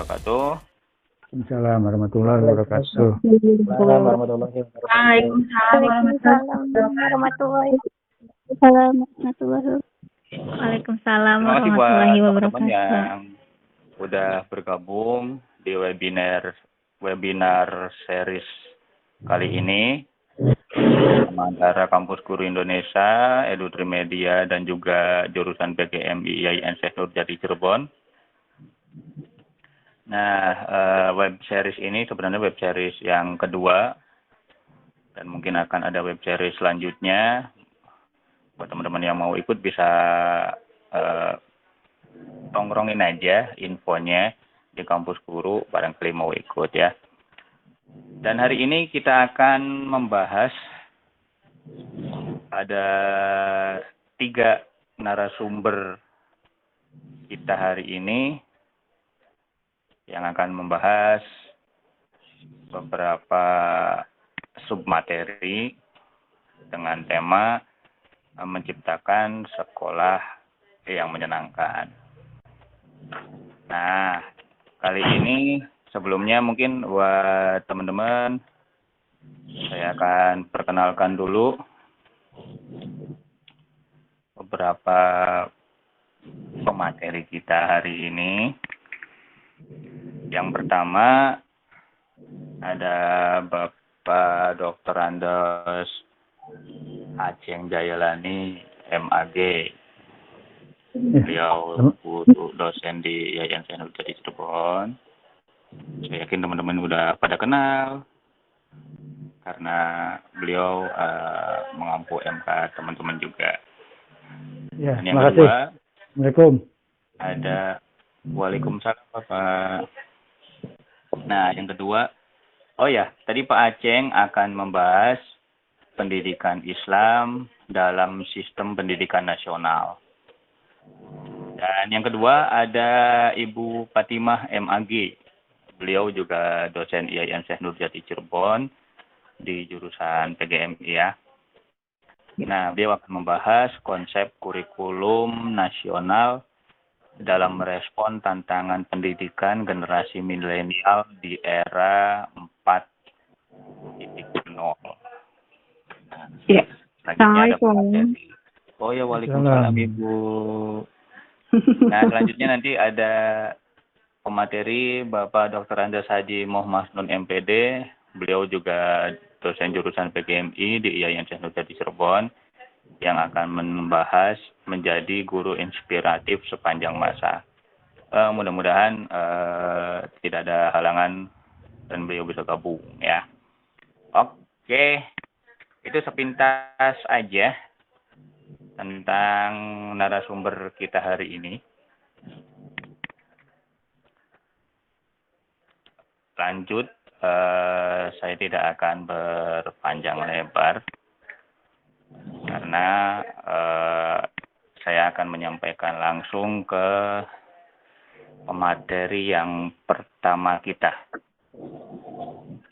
wabarakatuh. Waalaikumsalam warahmatullahi wabarakatuh. Waalaikumsalam warahmatullahi wabarakatuh. Waalaikumsalam Terima kasih warahmatullahi buat teman-teman wabarakatuh. yang udah bergabung di webinar series kali ini antara Kampus Guru Indonesia, Edutrimedia, dan juga jurusan PGMI IAIN Syekh Nurjati Cirebon. Nah, web series ini sebenarnya web series yang kedua, dan mungkin akan ada web series selanjutnya. Buat teman-teman yang mau ikut bisa tongkrongin aja infonya di Kampus Guru, barangkali mau ikut ya. Dan hari ini kita akan membahas ada 3 narasumber kita hari ini yang akan membahas beberapa submateri dengan tema menciptakan sekolah yang menyenangkan. Nah, kali ini sebelumnya mungkin buat teman-teman saya akan perkenalkan dulu beberapa pemateri kita hari ini. Yang pertama ada Bapak Dr. Andes Aceng Jayalani, MAG. Beliau guru dosen di Yayasan Syekh Nurjati Cirebon. Saya yakin teman-teman udah pada kenal karena beliau mengampu MK teman-teman juga. Ya, Dan yang terima kasih. kedua Assalamualaikum. ada Waalaikumsalam Bapak. Nah, yang kedua, oh ya, tadi Pak Aceng akan membahas pendidikan Islam dalam sistem pendidikan nasional. Dan yang kedua ada Ibu Fatimah MAG. Beliau juga dosen IAIN Syekh Nurjati Cirebon di jurusan PGMI ya. Nah, beliau akan membahas konsep kurikulum nasional dalam merespon tantangan pendidikan generasi milenial di era 4.0. Nah, Ya. selanjutnya ada Assalamualaikum. pemateri. Oh ya, waalaikumsalam Ibu. Nah, selanjutnya nanti ada pemateri Bapak Dr. Andes Haji Mohmasnun MPD. Beliau juga dosen jurusan PGMI di IAIN Syekh Nurjati Cirebon yang akan membahas menjadi guru inspiratif sepanjang masa. Mudah-mudahan tidak ada halangan dan beliau bisa gabung ya. Oke, itu sepintas aja tentang narasumber kita hari ini. Lanjut, saya tidak akan berpanjang lebar karena saya akan menyampaikan langsung ke pemateri yang pertama kita,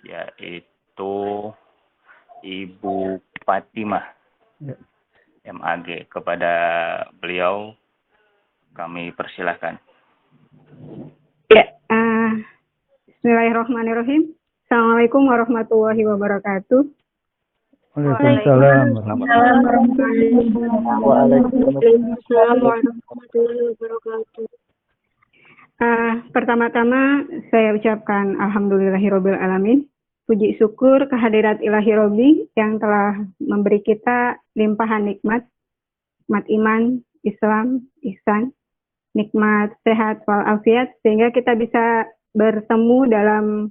yaitu Ibu Fatimah MAG. Kepada beliau kami persilahkan. Ya, Bismillahirrahmanirrahim. Assalamualaikum warahmatullahi wabarakatuh. Waalaikumsalam warahmatullahi wabarakatuh. Pertama-tama saya ucapkan alhamdulillahirabbil alamin. Puji syukur kehadirat Ilahi Robbi yang telah memberi kita limpahan nikmat iman, Islam, ihsan, nikmat sehat walafiat sehingga kita bisa bertemu dalam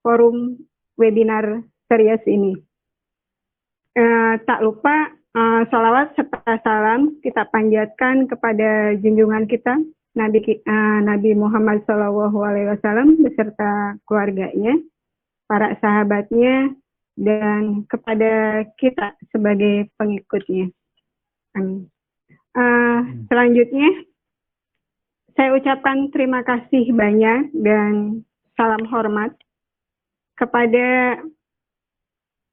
forum webinar series ini. Tak lupa salawat serta salam kita panjatkan kepada junjungan kita Nabi Muhammad SAW beserta keluarganya, para sahabatnya, dan kepada kita sebagai pengikutnya. Amin. Selanjutnya saya ucapkan terima kasih banyak dan salam hormat kepada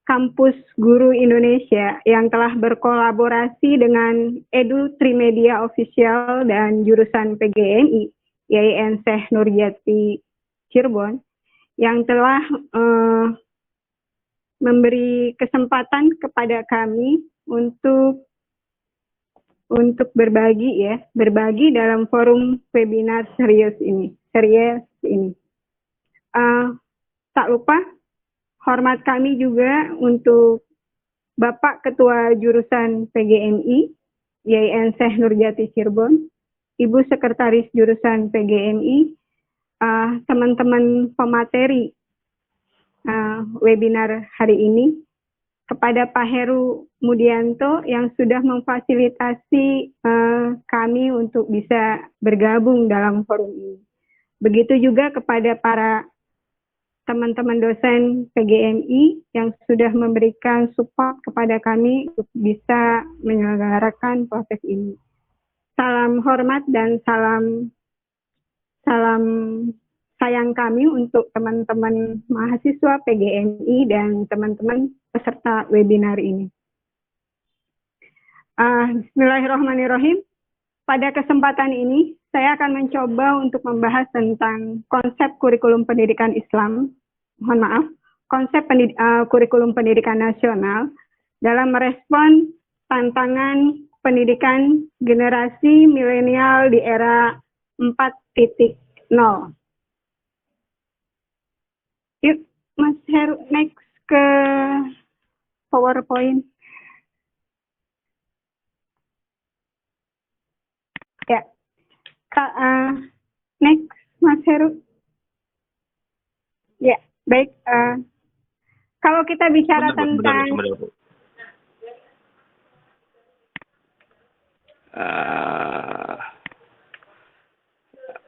Kampus Guru Indonesia yang telah berkolaborasi dengan Edutrimedia Official dan jurusan PGMI, IAIN Syekh Nurjati Cirebon yang telah memberi kesempatan kepada kami untuk berbagi dalam forum webinar series ini. Tak lupa hormat kami juga untuk Bapak Ketua Jurusan PGMI, YIN Syekh Nurjati Cirebon, Ibu Sekretaris Jurusan PGMI, teman-teman pemateri webinar hari ini, kepada Pak Heru Mudianto yang sudah memfasilitasi kami untuk bisa bergabung dalam forum ini. Begitu juga kepada para teman-teman dosen PGMI yang sudah memberikan support kepada kami untuk bisa menyelenggarakan proses ini. Salam hormat dan salam sayang kami untuk teman-teman mahasiswa PGMI dan teman-teman peserta webinar ini. Bismillahirrahmanirrahim. Pada kesempatan ini, saya akan mencoba untuk membahas tentang konsep kurikulum pendidikan Islam, konsep kurikulum pendidikan nasional dalam merespon tantangan pendidikan generasi milenial di era 4.0. Yuk, Mas Heru, next ke PowerPoint. Ya, next, Mas Heru. Ya, baik. Kalau kita bicara tentang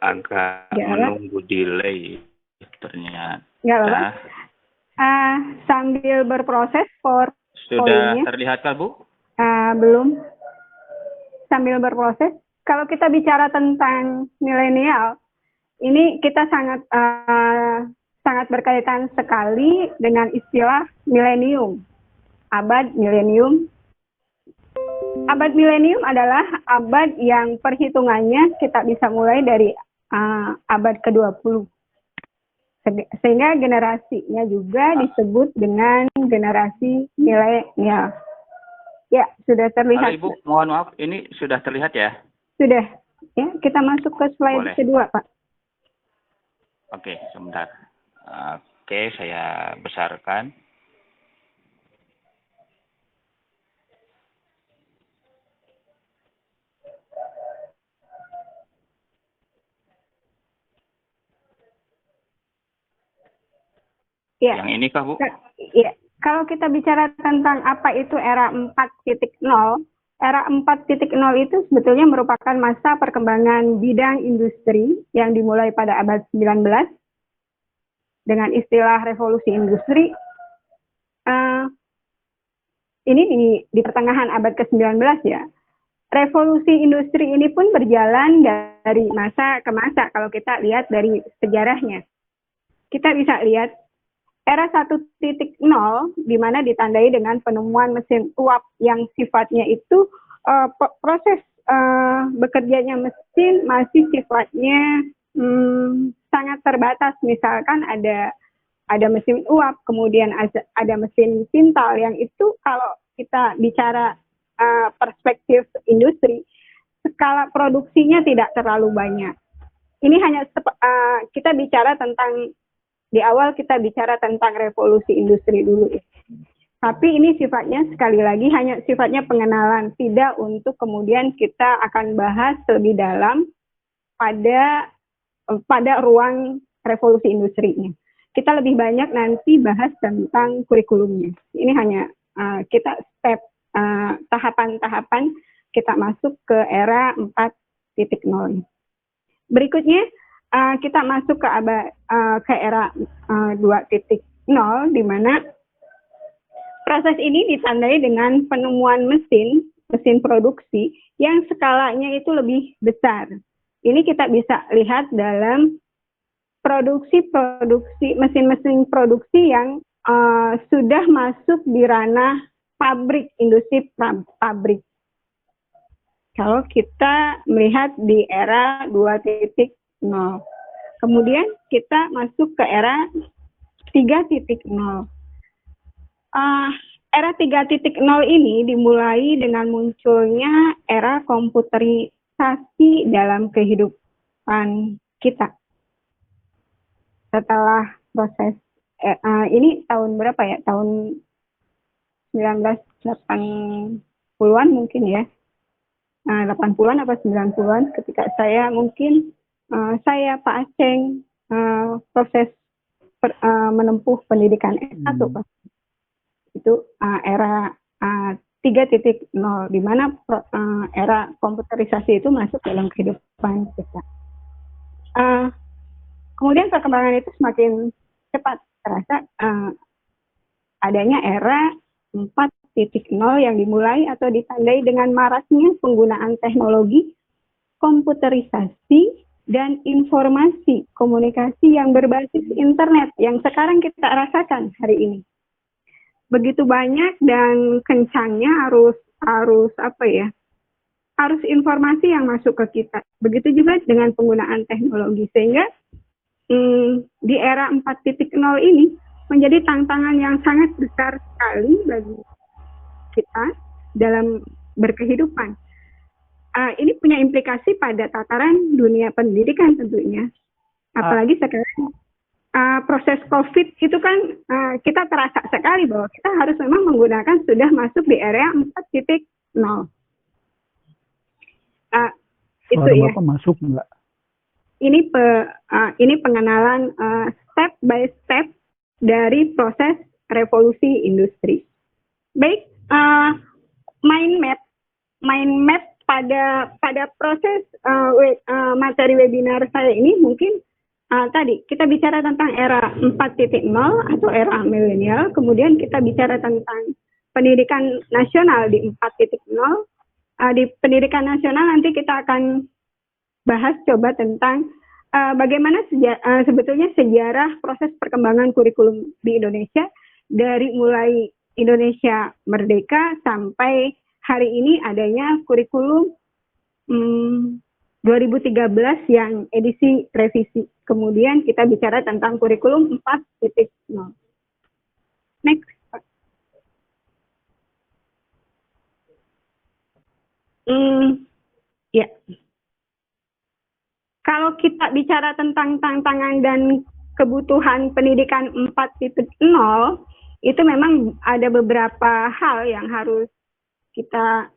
angka menunggu delay ternyata. Nggak apa-apa. Sambil berproses Sudah terlihat kan, Bu? Belum. Sambil berproses. Kalau kita bicara tentang milenial, ini kita sangat berkaitan sekali dengan istilah milenium. Abad milenium. Abad milenium adalah abad yang perhitungannya kita bisa mulai dari abad ke-20. Sehingga generasinya juga disebut dengan generasi milenial. Ya, sudah terlihat. Halo, Ibu, mohon maaf, ini sudah terlihat ya? Sudah. Ya, kita masuk ke slide kedua, Pak. Oke, sebentar. Oke, saya besarkan. Ya. Yang ini kah, Bu? Ya. Kalau kita bicara tentang apa itu era 4.0, era 4.0 itu sebetulnya merupakan masa perkembangan bidang industri yang dimulai pada abad 19 dengan istilah revolusi industri. Ini di pertengahan abad ke-19 ya. Revolusi industri ini pun berjalan dari masa ke masa kalau kita lihat dari sejarahnya. Kita bisa lihat era 1.0 di mana ditandai dengan penemuan mesin uap yang sifatnya itu proses bekerjanya mesin masih sifatnya sangat terbatas. Misalkan ada mesin uap, kemudian ada mesin pintal yang itu kalau kita bicara perspektif industri, skala produksinya tidak terlalu banyak. Ini hanya kita bicara tentang di awal kita bicara tentang revolusi industri dulu. Tapi ini sifatnya sekali lagi hanya sifatnya pengenalan, tidak untuk kemudian kita akan bahas lebih dalam pada ruang revolusi industrinya. Kita lebih banyak nanti bahas tentang kurikulumnya. Ini hanya kita step tahapan-tahapan kita masuk ke era 4.0. Berikutnya kita masuk ke era 2.0 di mana proses ini ditandai dengan penemuan mesin produksi yang skalanya itu lebih besar. Ini kita bisa lihat dalam mesin-mesin produksi yang sudah masuk di ranah pabrik, industri pabrik. Kalau kita melihat di era 2.0. kemudian kita masuk ke era 3.0. Era 3.0 ini dimulai dengan munculnya era komputerisasi dalam kehidupan kita. Setelah proses ini tahun berapa ya? Tahun 1980-an mungkin ya. 80-an apa 90-an ketika saya saya Pak Aceng proses menempuh pendidikan S1 Pak. Itu era 3.0 di mana era komputerisasi itu masuk dalam kehidupan kita. Kemudian perkembangan itu semakin cepat terasa adanya era 4.0 yang dimulai atau ditandai dengan maraknya penggunaan teknologi komputerisasi dan informasi komunikasi yang berbasis internet yang sekarang kita rasakan hari ini. Begitu banyak dan kencangnya arus informasi yang masuk ke kita. Begitu juga dengan penggunaan teknologi, sehingga di era 4.0 ini menjadi tantangan yang sangat besar sekali bagi kita dalam berkehidupan. Ini punya implikasi pada tataran dunia pendidikan tentunya. Apalagi sekarang proses COVID itu kan kita terasa sekali bahwa kita harus memang menggunakan sudah masuk di era 4.0. Itu ya. Bapak masuk enggak? Ini pengenalan step by step dari proses revolusi industri. Baik, mind map pada proses materi webinar saya ini mungkin tadi kita bicara tentang era 4.0 atau era milenial, kemudian kita bicara tentang pendidikan nasional di 4.0. Di pendidikan nasional nanti kita akan bahas coba tentang bagaimana sebetulnya sejarah proses perkembangan kurikulum di Indonesia dari mulai Indonesia merdeka sampai hari ini adanya kurikulum 2013 yang edisi revisi. Kemudian kita bicara tentang kurikulum 4.0. Next. Ya. Kalau kita bicara tentang tantangan dan kebutuhan pendidikan 4.0, itu memang ada beberapa hal yang harus kita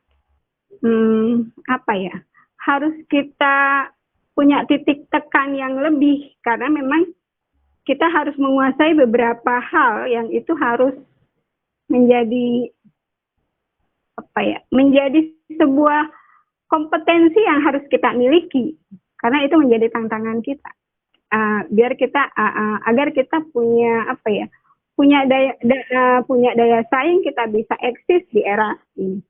harus kita punya titik tekan yang lebih, karena memang kita harus menguasai beberapa hal yang itu harus menjadi menjadi sebuah kompetensi yang harus kita miliki, karena itu menjadi tantangan kita. Biar kita agar kita punya punya daya saing, kita bisa eksis di era ini.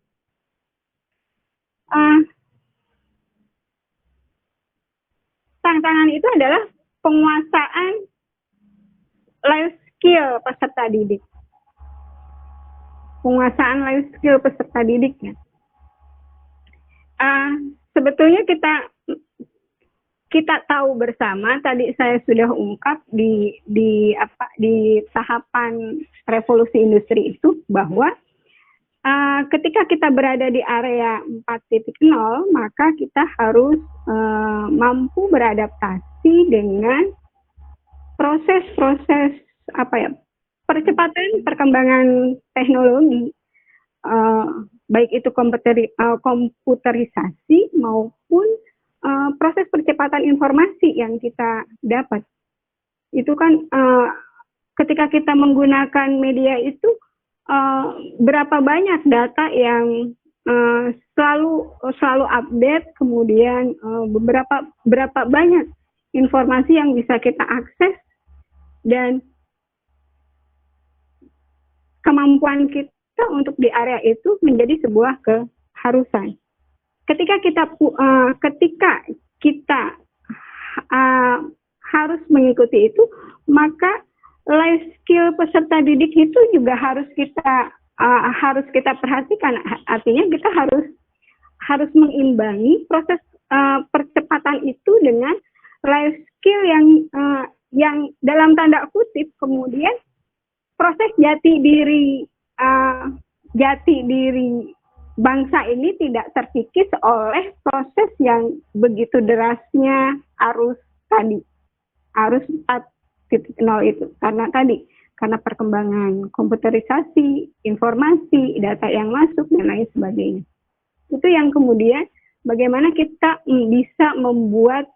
Tantangan itu adalah penguasaan life skill peserta didik. Penguasaan life skill peserta didiknya. Sebetulnya kita tahu bersama, tadi saya sudah ungkap di tahapan revolusi industri itu bahwa ketika kita berada di area 4.0, maka kita harus mampu beradaptasi dengan proses-proses percepatan perkembangan teknologi, baik itu komputerisasi maupun proses percepatan informasi yang kita dapat. Itu kan ketika kita menggunakan media itu berapa banyak data yang selalu update, kemudian berapa banyak informasi yang bisa kita akses, dan kemampuan kita untuk di area itu menjadi sebuah keharusan. Ketika kita harus mengikuti itu, maka life skill peserta didik itu juga harus kita perhatikan. Artinya kita harus mengimbangi proses percepatan itu dengan life skill yang dalam tanda kutip kemudian proses jati diri bangsa ini tidak terkikis oleh proses yang begitu derasnya arus 4.0 itu, karena perkembangan komputerisasi, informasi, data yang masuk dan lain sebagainya. Itu yang kemudian bagaimana kita bisa membuat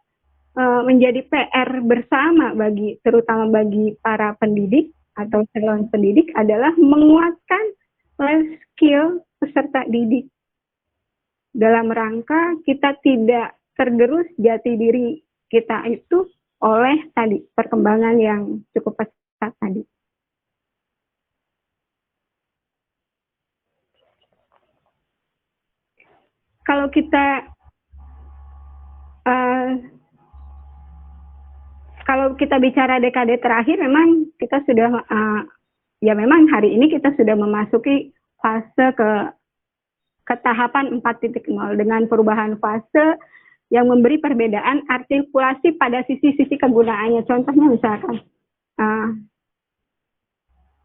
menjadi PR bersama terutama bagi para pendidik atau calon pendidik adalah menguatkan life skill peserta didik dalam rangka kita tidak tergerus jati diri kita itu oleh perkembangan yang cukup pesat tadi. Kalau kita bicara dekade terakhir, memang kita sudah memang hari ini kita sudah memasuki fase ke tahapan 4.0 dengan perubahan fase yang memberi perbedaan artikulasi pada sisi-sisi kegunaannya. Contohnya misalkan,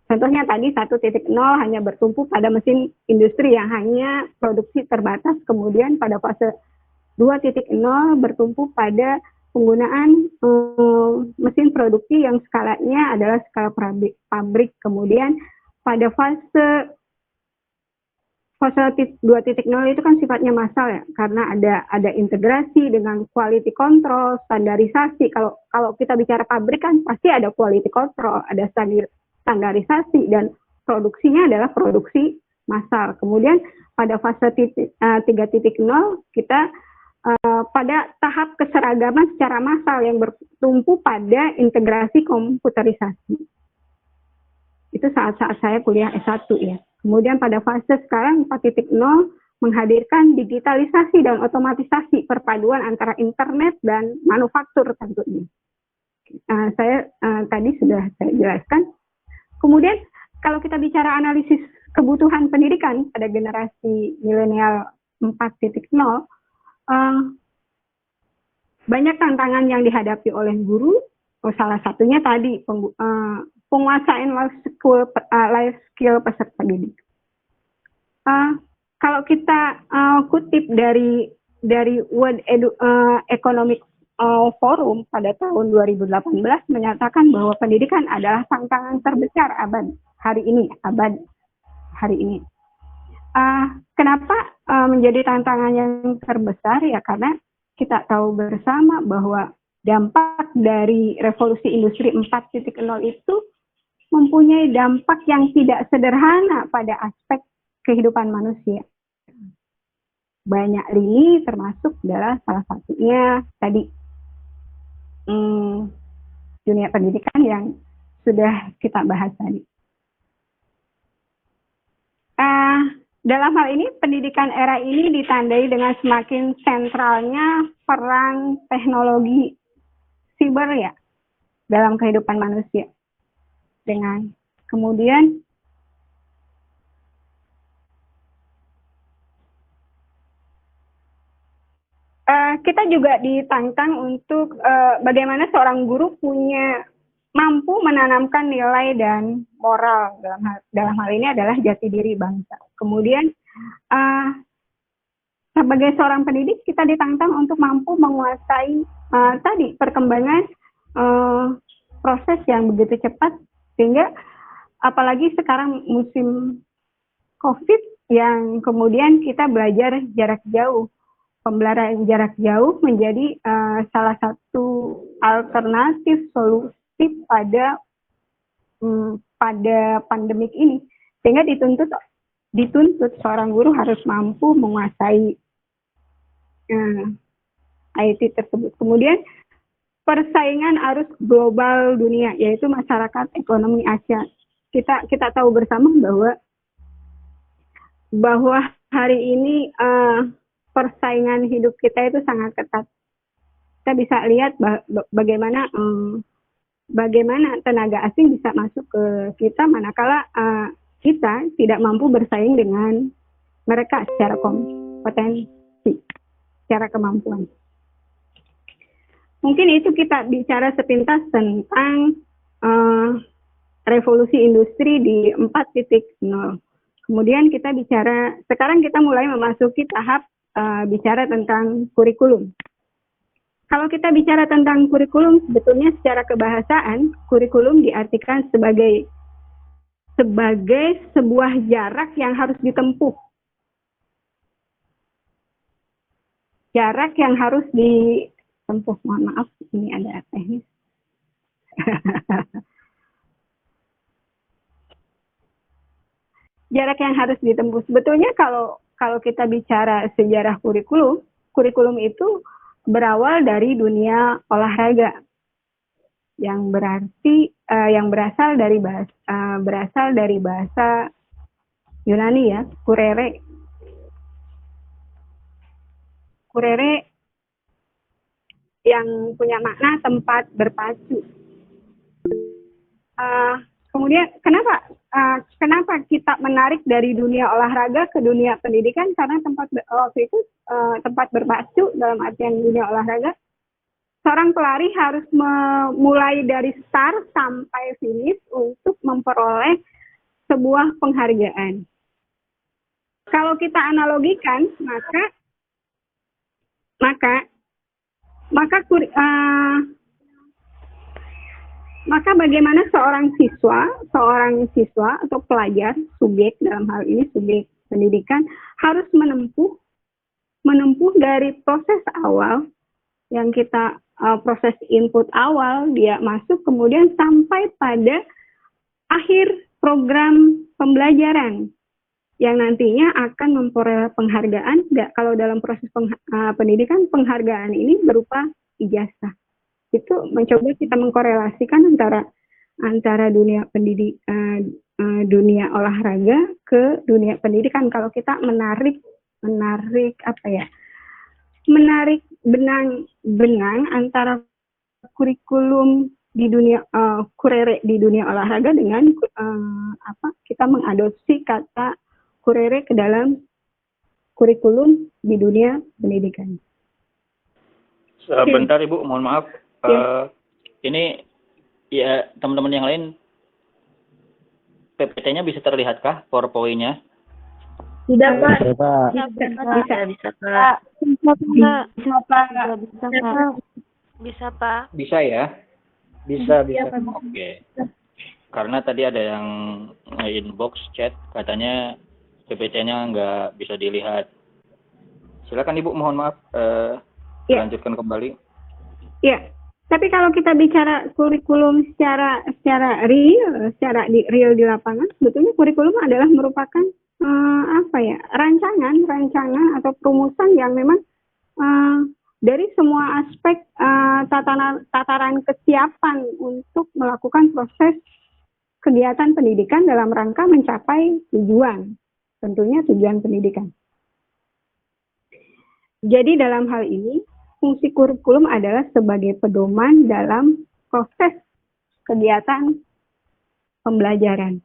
contohnya tadi 1.0 hanya bertumpu pada mesin industri yang hanya produksi terbatas, kemudian pada fase 2.0 bertumpu pada penggunaan mesin produksi yang skalanya adalah skala pabrik. Kemudian pada fase 2.0 itu kan sifatnya massal ya, karena ada integrasi dengan quality control, standarisasi. Kalau kita bicara pabrik kan pasti ada quality control, ada standarisasi, dan produksinya adalah produksi massal. Kemudian pada fase 3.0 kita pada tahap keseragaman secara massal yang bertumpu pada integrasi komputerisasi. Itu saat-saat saya kuliah S1 ya. Kemudian pada fase sekarang 4.0 menghadirkan digitalisasi dan otomatisasi perpaduan antara internet dan manufaktur tentunya. Tadi sudah saya jelaskan. Kemudian kalau kita bicara analisis kebutuhan pendidikan pada generasi milenial 4.0, banyak tantangan yang dihadapi oleh guru. Salah satunya tadi penguasaan life skill peserta didik. Kalau kita kutip dari World Economic Forum pada tahun 2018 menyatakan bahwa pendidikan adalah tantangan terbesar abad hari ini. Kenapa menjadi tantangan yang terbesar? Ya karena kita tahu bersama bahwa dampak dari revolusi industri 4.0 itu mempunyai dampak yang tidak sederhana pada aspek kehidupan manusia. Banyak lini termasuk adalah salah satunya tadi dunia pendidikan yang sudah kita bahas tadi. Dalam hal ini, pendidikan era ini ditandai dengan semakin sentralnya peran teknologi siber ya dalam kehidupan manusia. Dengan kemudian kita juga ditantang untuk bagaimana seorang guru mampu menanamkan nilai dan moral dalam hal ini adalah jati diri bangsa. Kemudian sebagai seorang pendidik kita ditantang untuk mampu menguasai tadi perkembangan proses yang begitu cepat, sehingga apalagi sekarang musim COVID yang kemudian kita belajar jarak jauh. Pembelajaran jarak jauh menjadi salah satu alternatif solusi pada pandemik ini, sehingga dituntut seorang guru harus mampu menguasai IT tersebut. Kemudian persaingan arus global dunia, yaitu masyarakat ekonomi Asia. Kita tahu bersama bahwa hari ini persaingan hidup kita itu sangat ketat. Kita bisa lihat bagaimana tenaga asing bisa masuk ke kita manakala kita tidak mampu bersaing dengan mereka secara kompetensi, secara kemampuan. Mungkin itu kita bicara sepintas tentang revolusi industri di 4.0. Kemudian kita bicara, sekarang kita mulai memasuki tahap bicara tentang kurikulum. Kalau kita bicara tentang kurikulum, sebetulnya secara kebahasaan, kurikulum diartikan sebagai sebuah jarak yang harus ditempuh. Jarak yang harus ditempuh. Mohon maaf, ini ada teknis. Jarak yang harus ditempuh. Sebetulnya kalau kita bicara sejarah kurikulum itu berawal dari dunia olahraga, yang berarti yang berasal dari bahasa Yunani ya, kurere. Kurere yang punya makna tempat berpacu. Kemudian kenapa kita menarik dari dunia olahraga ke dunia pendidikan? Karena waktu itu tempat berpacu dalam artian dunia olahraga. Seorang pelari harus memulai dari start sampai finish untuk memperoleh sebuah penghargaan. Kalau kita analogikan, maka bagaimana seorang siswa atau pelajar, subjek dalam hal ini subjek pendidikan harus menempuh dari proses awal yang kita proses input awal dia masuk, kemudian sampai pada akhir program pembelajaran yang nantinya akan memperoleh penghargaan. Kalau dalam proses pendidikan, penghargaan ini berupa ijazah. Itu mencoba kita mengkorelasikan antara dunia dunia olahraga ke dunia pendidikan. Kalau kita menarik benang antara kurikulum di dunia kurere di dunia olahraga dengan kita mengadopsi kata kurere ke dalam kurikulum di dunia pendidikan. Sebentar Ibu, mohon maaf. Ya. Ini ya teman-teman yang lain PPT-nya bisa terlihatkah PowerPoint-nya? Tidak, Pak. Bisa, Pak. Bisa, Pak. Bisa ya? Bisa. Oke. Karena tadi ada yang inbox chat katanya PPT-nya nggak bisa dilihat. Silakan Ibu, mohon maaf. Ya. Lanjutkan kembali. Ya. Tapi kalau kita bicara kurikulum secara real di lapangan, sebetulnya kurikulum adalah merupakan rancangan atau perumusan yang memang dari semua aspek tataran kesiapan untuk melakukan proses kegiatan pendidikan dalam rangka mencapai tujuan, tentunya tujuan pendidikan. Jadi dalam hal ini, fungsi kurikulum adalah sebagai pedoman dalam proses kegiatan pembelajaran.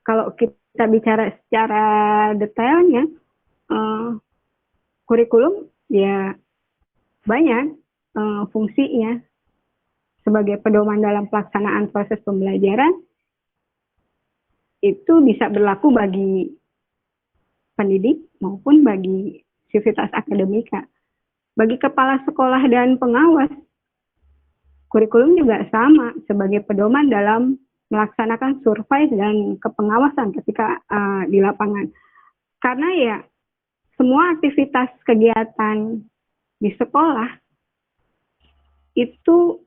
Kalau kita bicara secara detailnya, kurikulum ya banyak fungsinya sebagai pedoman dalam pelaksanaan proses pembelajaran. Itu bisa berlaku bagi pendidik maupun bagi sivitas akademika. Bagi kepala sekolah dan pengawas, kurikulum juga sama sebagai pedoman dalam melaksanakan survei dan kepengawasan ketika di lapangan. Karena ya semua aktivitas kegiatan di sekolah itu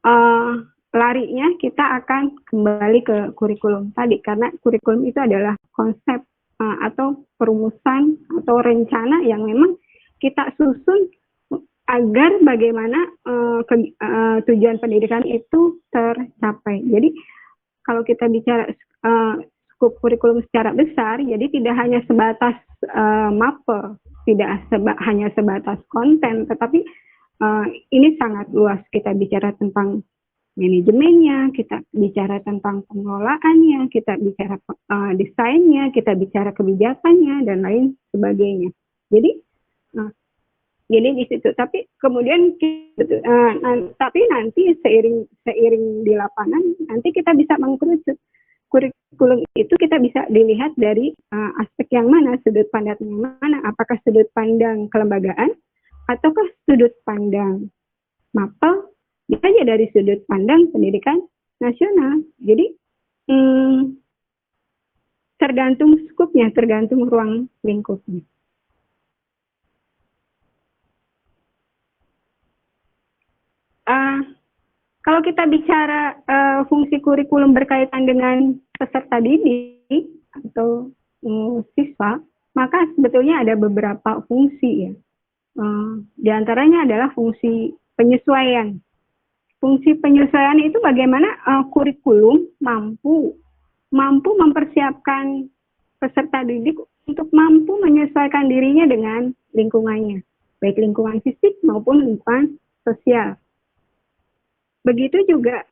larinya kita akan kembali ke kurikulum tadi, karena kurikulum itu adalah konsep atau perumusan atau rencana yang memang kita susun agar bagaimana tujuan pendidikan itu tercapai. Jadi kalau kita bicara skup kurikulum secara besar, jadi tidak hanya sebatas mapel, tidak hanya sebatas konten, tetapi ini sangat luas. Kita bicara tentang manajemennya, kita bicara tentang pengelolaannya, kita bicara desainnya, kita bicara kebijakannya, dan lain sebagainya. Jadi Jadi di situ. Tapi kemudian tapi nanti seiring di lapangan nanti kita bisa mengkerucut kurikulum itu, kita bisa dilihat dari aspek yang mana, sudut pandang yang mana, apakah sudut pandang kelembagaan ataukah sudut pandang mapel, bisa aja dari sudut pandang pendidikan nasional. Jadi tergantung skupnya, tergantung ruang lingkupnya. Kalau kita bicara fungsi kurikulum berkaitan dengan peserta didik atau siswa, maka sebetulnya ada beberapa fungsi ya. Di antaranya adalah fungsi penyesuaian. Fungsi penyesuaian itu bagaimana kurikulum mampu mempersiapkan peserta didik untuk mampu menyesuaikan dirinya dengan lingkungannya, baik lingkungan fisik maupun lingkungan sosial. Begitu juga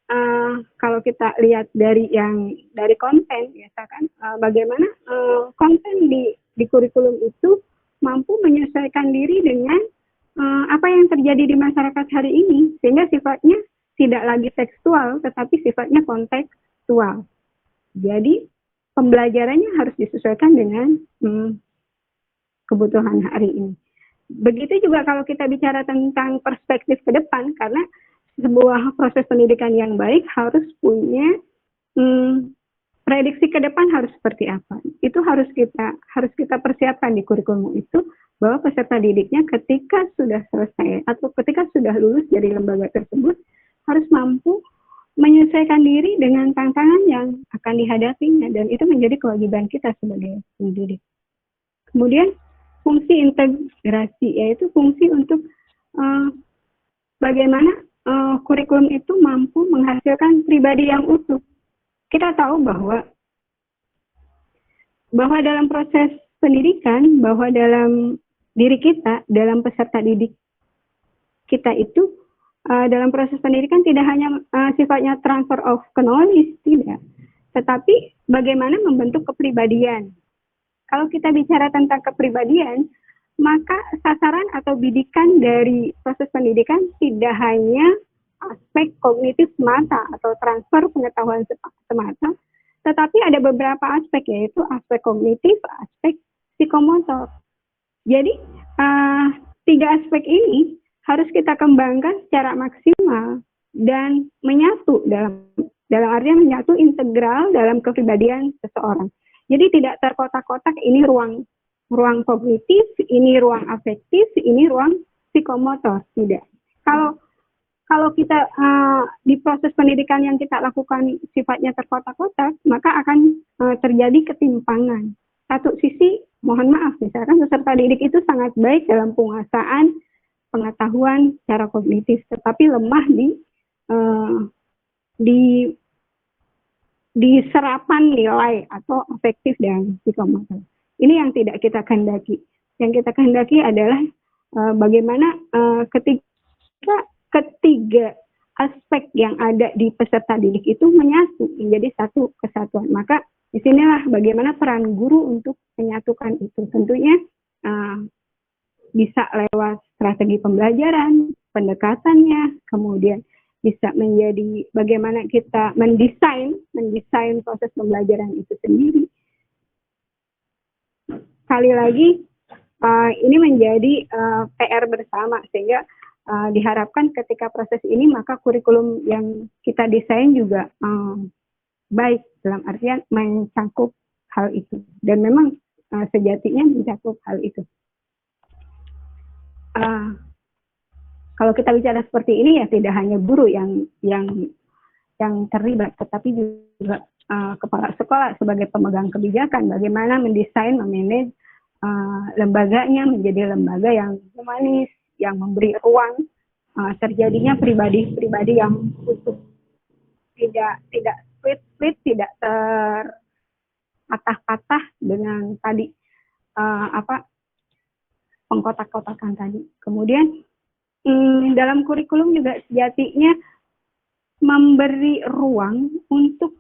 kalau kita lihat dari konten, misalkan bagaimana konten di kurikulum itu mampu menyesuaikan diri dengan apa yang terjadi di masyarakat hari ini, sehingga sifatnya tidak lagi tekstual, tetapi sifatnya kontekstual. Jadi pembelajarannya harus disesuaikan dengan kebutuhan hari ini. Begitu juga kalau kita bicara tentang perspektif ke depan, karena sebuah proses pendidikan yang baik harus punya prediksi ke depan harus seperti apa. Itu harus kita persiapkan di kurikulum itu, bahwa peserta didiknya ketika sudah selesai atau ketika sudah lulus dari lembaga tersebut harus mampu menyesuaikan diri dengan tantangan yang akan dihadapinya, dan itu menjadi kewajiban kita sebagai pendidik. Kemudian fungsi integrasi, yaitu fungsi untuk bagaimana kurikulum itu mampu menghasilkan pribadi yang utuh. Kita tahu bahwa dalam proses pendidikan, bahwa dalam diri kita, dalam peserta didik kita itu, dalam proses pendidikan tidak hanya sifatnya transfer of knowledge, tidak, tetapi bagaimana membentuk kepribadian. Kalau kita bicara tentang kepribadian, maka sasaran atau bidikan dari proses pendidikan tidak hanya aspek kognitif semata atau transfer pengetahuan semata, tetapi ada beberapa aspek, yaitu aspek kognitif, aspek psikomotor. Jadi, 3 aspek ini harus kita kembangkan secara maksimal dan menyatu dalam artian menyatu integral dalam kepribadian seseorang. Jadi tidak terkotak-kotak, ini ruang kognitif, ini ruang afektif, ini ruang psikomotor, tidak. Kalau kita di proses pendidikan yang kita lakukan sifatnya terkotak-kotak, maka akan terjadi ketimpangan. Satu sisi, mohon maaf, misalkan peserta didik itu sangat baik dalam penguasaan pengetahuan secara kognitif, tetapi lemah di serapan nilai atau afektif dan psikomotor. Ini yang tidak kita kehendaki. Yang kita kehendaki adalah bagaimana ketiga aspek yang ada di peserta didik itu menyatu menjadi satu kesatuan. Maka disinilah bagaimana peran guru untuk menyatukan itu. Tentunya bisa lewat strategi pembelajaran, pendekatannya, kemudian bisa menjadi bagaimana kita mendesain proses pembelajaran itu sendiri. Sekali lagi, ini menjadi PR bersama, sehingga diharapkan ketika proses ini maka kurikulum yang kita desain juga baik, dalam artian mencakup hal itu, dan memang sejatinya mencakup hal itu. Kalau kita bicara seperti ini, ya tidak hanya guru yang terlibat, tetapi juga kepala sekolah sebagai pemegang kebijakan, bagaimana mendesain, memanage lembaganya menjadi lembaga yang humanis, yang memberi ruang terjadinya pribadi-pribadi yang utuh, tidak split, tidak terpatah-patah dengan tadi pengkotak-kotakan tadi. Kemudian dalam kurikulum juga sejatinya memberi ruang untuk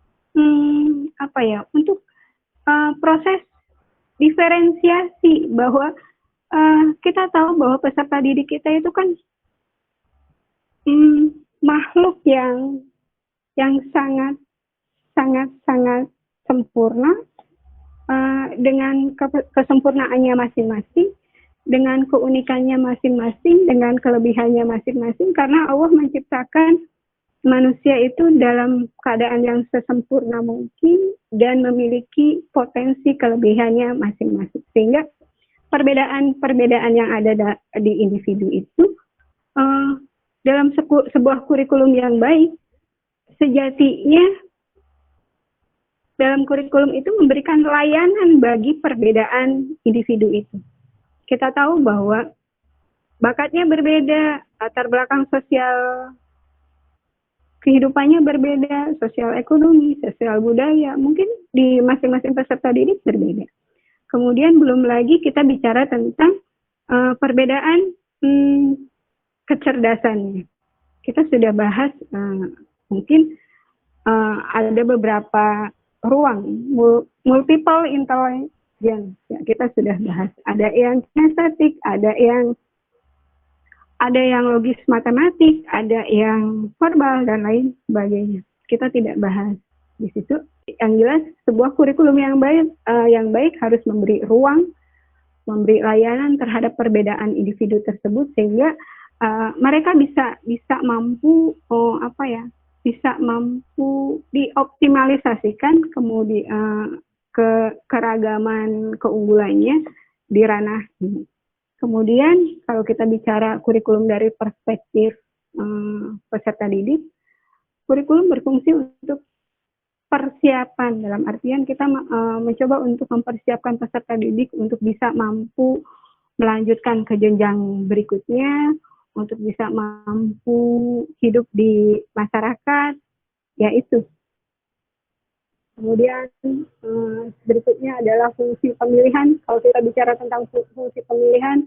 untuk proses diferensiasi, bahwa kita tahu bahwa peserta didik kita itu kan makhluk yang sangat sempurna, dengan kesempurnaannya masing-masing, dengan keunikannya masing-masing, dengan kelebihannya masing-masing, karena Allah menciptakan manusia itu dalam keadaan yang sesempurna mungkin dan memiliki potensi kelebihannya masing-masing. Sehingga perbedaan yang ada di individu itu dalam sebuah kurikulum yang baik, sejatinya dalam kurikulum itu memberikan layanan bagi perbedaan individu itu. Kita tahu bahwa bakatnya berbeda, latar belakang sosial kehidupannya berbeda, sosial ekonomi, sosial budaya, mungkin di masing-masing peserta didik berbeda. Kemudian belum lagi kita bicara tentang perbedaan kecerdasannya. Kita sudah bahas mungkin ada beberapa ruang multiple intelligence. Ya, kita sudah bahas. Ada yang kinestetik, ada yang logis matematik, ada yang verbal dan lain sebagainya. Kita tidak bahas di situ. Yang jelas sebuah kurikulum yang baik harus memberi ruang, memberi layanan terhadap perbedaan individu tersebut sehingga mereka bisa mampu bisa mampu dioptimalisasikan kemudian keragaman keunggulannya di ranah ini. Kemudian kalau kita bicara kurikulum dari perspektif peserta didik, kurikulum berfungsi untuk persiapan, dalam artian kita mencoba untuk mempersiapkan peserta didik untuk bisa mampu melanjutkan ke jenjang berikutnya, untuk bisa mampu hidup di masyarakat, yaitu. Kemudian berikutnya adalah fungsi pemilihan. Kalau kita bicara tentang fungsi pemilihan,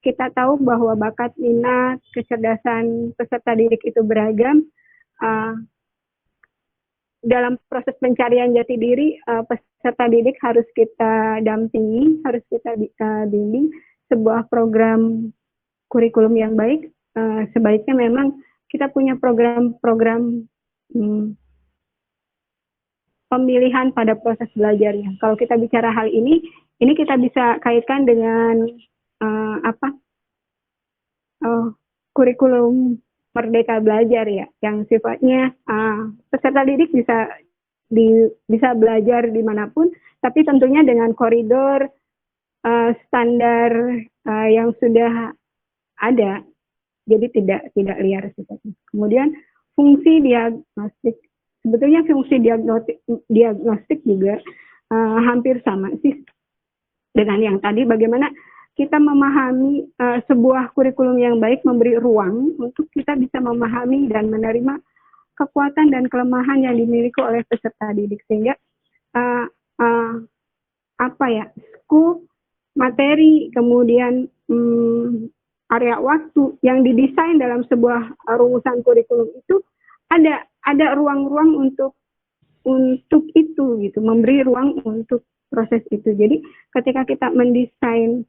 kita tahu bahwa bakat, minat, kecerdasan peserta didik itu beragam. Dalam proses pencarian jati diri, peserta didik harus kita dampingi, harus kita bimbing. Sebuah program kurikulum yang baik, sebaiknya memang kita punya program-program pemilihan pada proses belajarnya. Kalau kita bicara hal ini kita bisa kaitkan dengan kurikulum Merdeka Belajar ya, yang sifatnya peserta didik bisa belajar dimanapun, tapi tentunya dengan koridor standar yang sudah ada, jadi tidak liar sifatnya. Kemudian fungsi diagnostik. Sebetulnya fungsi diagnostik juga hampir sama sih dengan yang tadi. Bagaimana kita memahami sebuah kurikulum yang baik memberi ruang untuk kita bisa memahami dan menerima kekuatan dan kelemahan yang dimiliki oleh peserta didik, sehingga scope, materi, kemudian area waktu yang didesain dalam sebuah rumusan kurikulum itu ada ruang-ruang untuk itu gitu, memberi ruang untuk proses itu. Jadi ketika kita mendesain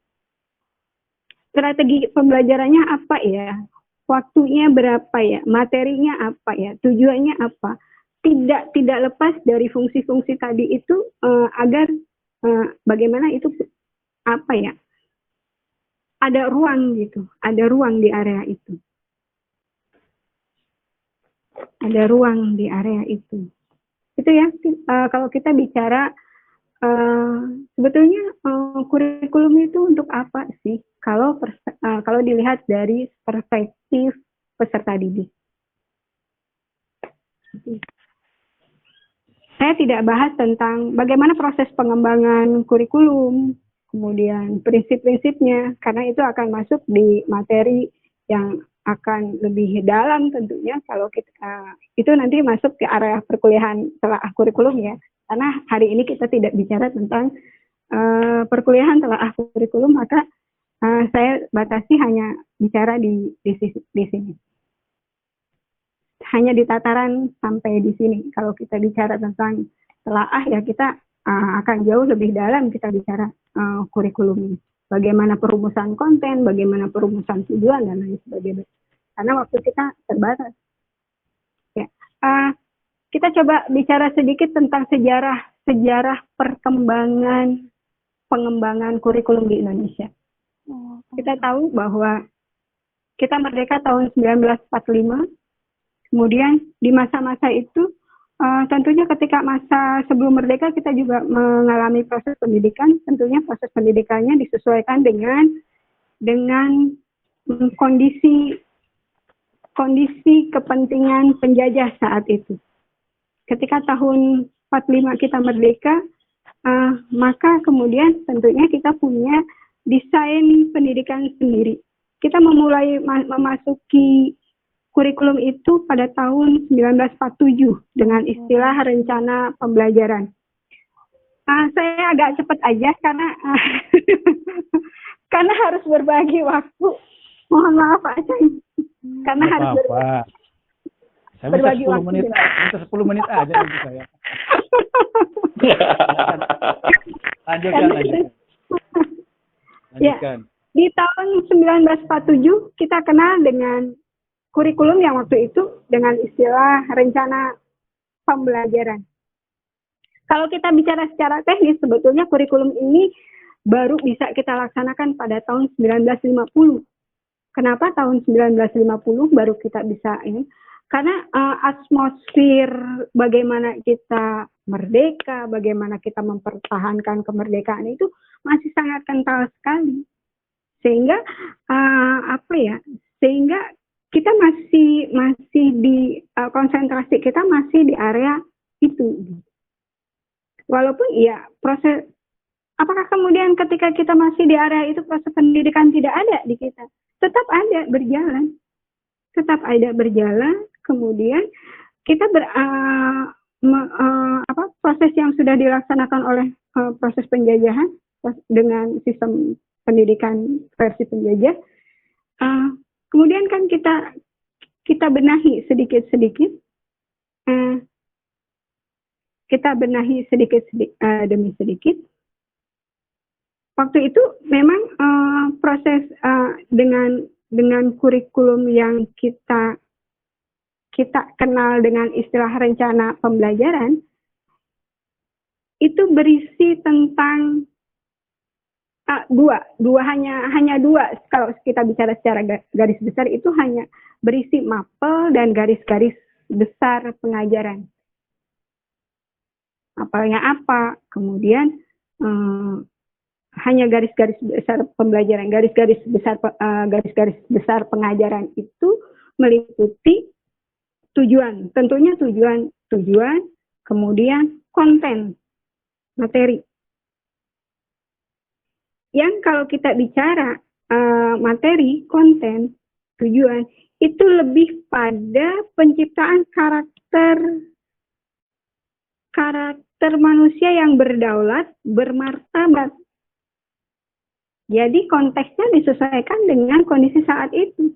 strategi pembelajarannya apa ya, waktunya berapa ya, materinya apa ya, tujuannya apa, tidak lepas dari fungsi-fungsi tadi itu agar bagaimana itu ada ruang gitu, ada ruang di area itu. Ada ruang di area itu. Itu ya, kalau kita bicara sebetulnya kurikulum itu untuk apa sih? Kalau dilihat dari perspektif peserta didik. Saya tidak bahas tentang bagaimana proses pengembangan kurikulum, kemudian prinsip-prinsipnya, karena itu akan masuk di materi yang akan lebih dalam tentunya kalau kita itu nanti masuk ke area perkuliahan telah kurikulum ya. Karena hari ini kita tidak bicara tentang perkuliahan telah kurikulum, maka saya batasi hanya bicara di sini. Hanya di tataran sampai di sini. Kalau kita bicara tentang telaah ya kita akan jauh lebih dalam kita bicara kurikulum ini. bagaimana perumusan konten, bagaimana perumusan tujuan dan lain sebagainya. Karena waktu kita terbatas. Ya. Kita coba bicara sedikit tentang sejarah pengembangan kurikulum di Indonesia. Kita tahu bahwa kita merdeka tahun 1945. Kemudian di masa-masa itu tentunya ketika masa sebelum merdeka kita juga mengalami proses pendidikan. Tentunya proses pendidikannya disesuaikan dengan kondisi kepentingan penjajah saat itu. Ketika tahun 45 kita merdeka, maka kemudian tentunya kita punya desain pendidikan sendiri. Kita memulai memasuki kurikulum itu pada tahun 1947 dengan istilah rencana pembelajaran. Saya agak cepat aja karena harus berbagi waktu. Mohon maaf aja. Karena harus Saya berbagi bisa 10 waktu. menit, bisa 10 menit aja nanti saya. Lanjutkan. Ya, di tahun 1947 kita kenal dengan kurikulum yang waktu itu dengan istilah rencana pembelajaran. Kalau kita bicara secara teknis, sebetulnya kurikulum ini baru bisa kita laksanakan pada tahun 1950. Kenapa tahun 1950 baru kita bisa ini? Karena atmosfer bagaimana kita merdeka, bagaimana kita mempertahankan kemerdekaan itu masih sangat kental sekali. Sehingga sehingga kita masih di konsentrasi kita masih di area itu. Walaupun ya proses, apakah kemudian ketika kita masih di area itu proses pendidikan tidak ada di kita? Tetap ada berjalan. Kemudian kita proses yang sudah dilaksanakan oleh proses penjajahan dengan sistem pendidikan versi penjajah. Kemudian kan kita benahi sedikit-sedikit, demi sedikit. Waktu itu memang proses dengan kurikulum yang kita kenal dengan istilah rencana pembelajaran itu berisi tentang hanya dua. Kalau kita bicara secara garis besar itu hanya berisi mapel dan garis-garis besar pengajaran. Mapelnya apa? Kemudian hanya garis-garis besar pembelajaran, garis-garis besar pengajaran itu meliputi tujuan, tentunya tujuan, kemudian konten, materi. Yang kalau kita bicara materi, konten, tujuan, itu lebih pada penciptaan karakter manusia yang berdaulat, bermartabat. Jadi konteksnya disesuaikan dengan kondisi saat itu.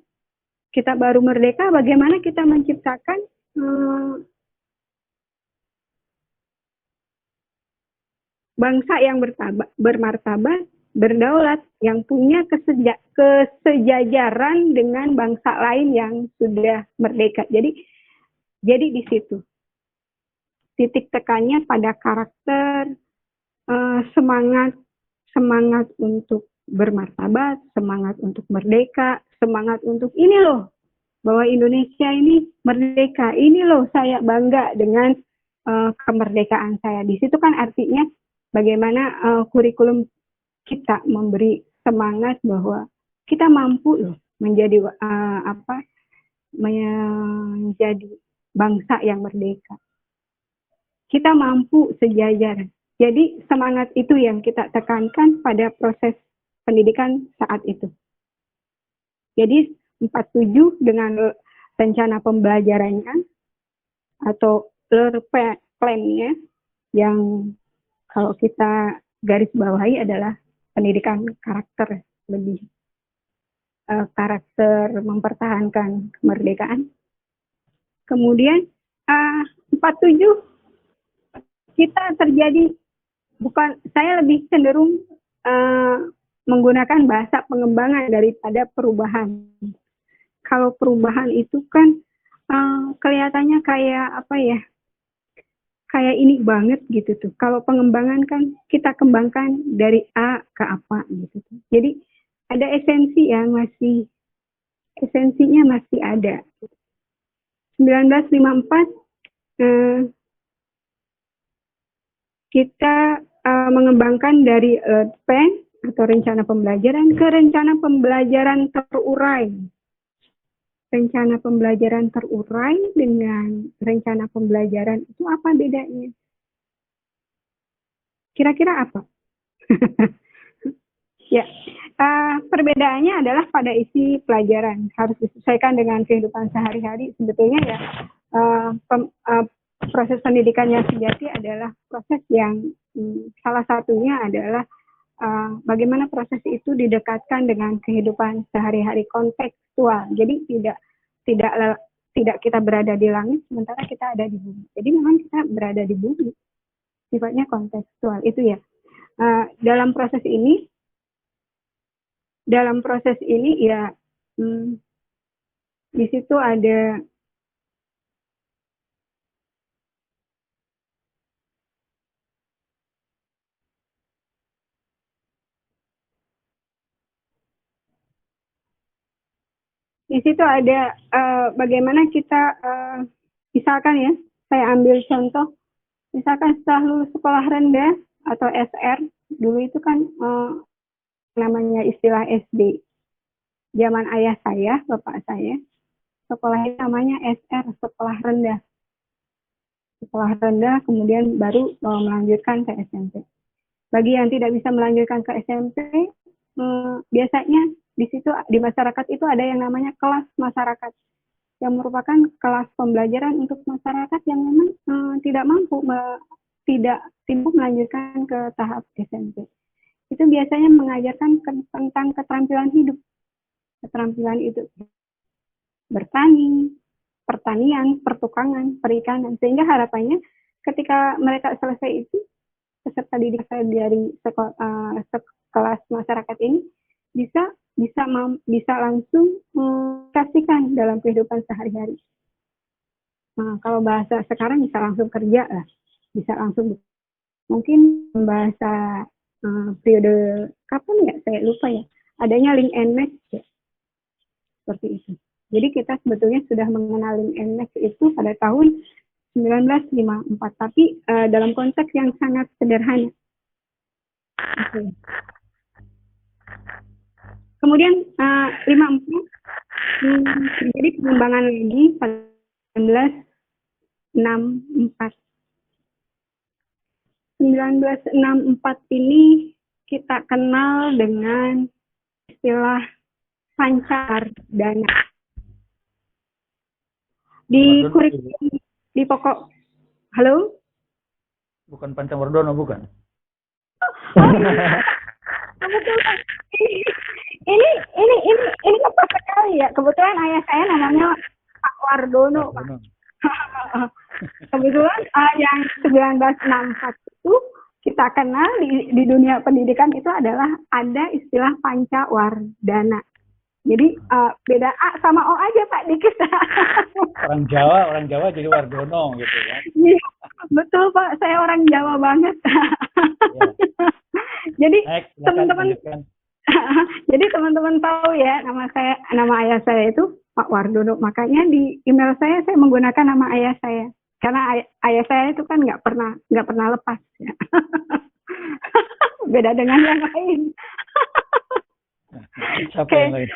Kita baru merdeka, bagaimana kita menciptakan bangsa yang bermartabat, berdaulat, yang punya kesejajaran dengan bangsa lain yang sudah merdeka. Jadi di situ titik tekannya pada karakter, semangat untuk bermartabat, semangat untuk merdeka, semangat untuk ini loh bahwa Indonesia ini merdeka, ini loh saya bangga dengan kemerdekaan saya. Di situ kan artinya bagaimana kurikulum kita memberi semangat bahwa kita mampu loh menjadi menjadi bangsa yang merdeka. Kita mampu sejajar. Jadi semangat itu yang kita tekankan pada proses pendidikan saat itu. Jadi 47 dengan rencana pembelajarannya atau plan-nya yang kalau kita garis bawahi adalah pendidikan karakter, lebih karakter mempertahankan kemerdekaan. Kemudian 47 kita terjadi, bukan, saya lebih cenderung menggunakan bahasa pengembangan daripada perubahan. Kalau perubahan itu kan kelihatannya kayak apa ya? Kayak ini banget gitu tuh. Kalau pengembangan kan kita kembangkan dari A ke apa gitu tuh. Jadi ada esensinya masih ada. 1954 kita mengembangkan dari plan atau rencana pembelajaran ke rencana pembelajaran terurai. Rencana pembelajaran terurai dengan rencana pembelajaran itu apa bedanya? Kira-kira apa? Ya, perbedaannya adalah pada isi pelajaran. Harus disesuaikan dengan kehidupan sehari-hari. Sebetulnya ya, proses pendidikan yang sejati adalah proses yang salah satunya adalah bagaimana proses itu didekatkan dengan kehidupan sehari-hari kontekstual. Jadi tidak kita berada di langit sementara kita ada di bumi. Jadi memang kita berada di bumi, sifatnya kontekstual itu ya. Dalam proses ini ya di situ ada bagaimana kita misalkan ya, saya ambil contoh, misalkan setelah lulus sekolah rendah atau SR, dulu itu kan namanya istilah SD. Zaman ayah saya, bapak saya, sekolahnya namanya SR, sekolah rendah. Sekolah rendah, kemudian baru melanjutkan ke SMP. Bagi yang tidak bisa melanjutkan ke SMP, biasanya di situ di masyarakat itu ada yang namanya kelas masyarakat, yang merupakan kelas pembelajaran untuk masyarakat yang memang tidak mampu melanjutkan ke tahap SMP. Itu biasanya mengajarkan tentang keterampilan hidup. Keterampilan itu bertani, pertanian, pertukangan, perikanan. Sehingga harapannya ketika mereka selesai itu, peserta didik saya dari kelas masyarakat ini bisa langsung kasihkan dalam kehidupan sehari-hari. Nah, kalau bahasa sekarang bisa langsung kerja lah, bisa langsung mungkin bahasa periode kapan ya, saya lupa ya, adanya link and match ya. Seperti itu. Jadi kita sebetulnya sudah mengenal link and match itu pada tahun 1954, tapi dalam konteks yang sangat sederhana. Okay. Kemudian 54 terjadi pengembangan lagi pada 1964. 1964 ini kita kenal dengan istilah Pancawardhana. Di kurikulum di pokok, halo? Bukan Pancawardhana, bukan? Betul. Ini tepat sekali ya. Kebetulan ayah saya namanya Pak Wardono. Kebetulan yang 1964 itu kita kenal di dunia pendidikan itu adalah ada istilah Pancawardhana. Jadi beda A sama O aja Pak dikit. Orang Jawa jadi Wardono gitu ya. Iya, betul Pak, saya orang Jawa banget. Ya. Jadi teman-teman tahu ya nama ayah saya itu Pak Wardono. Makanya di email saya menggunakan nama ayah saya. Karena ayah saya itu kan nggak pernah lepas ya. Beda dengan yang lain. Siapa yang lain?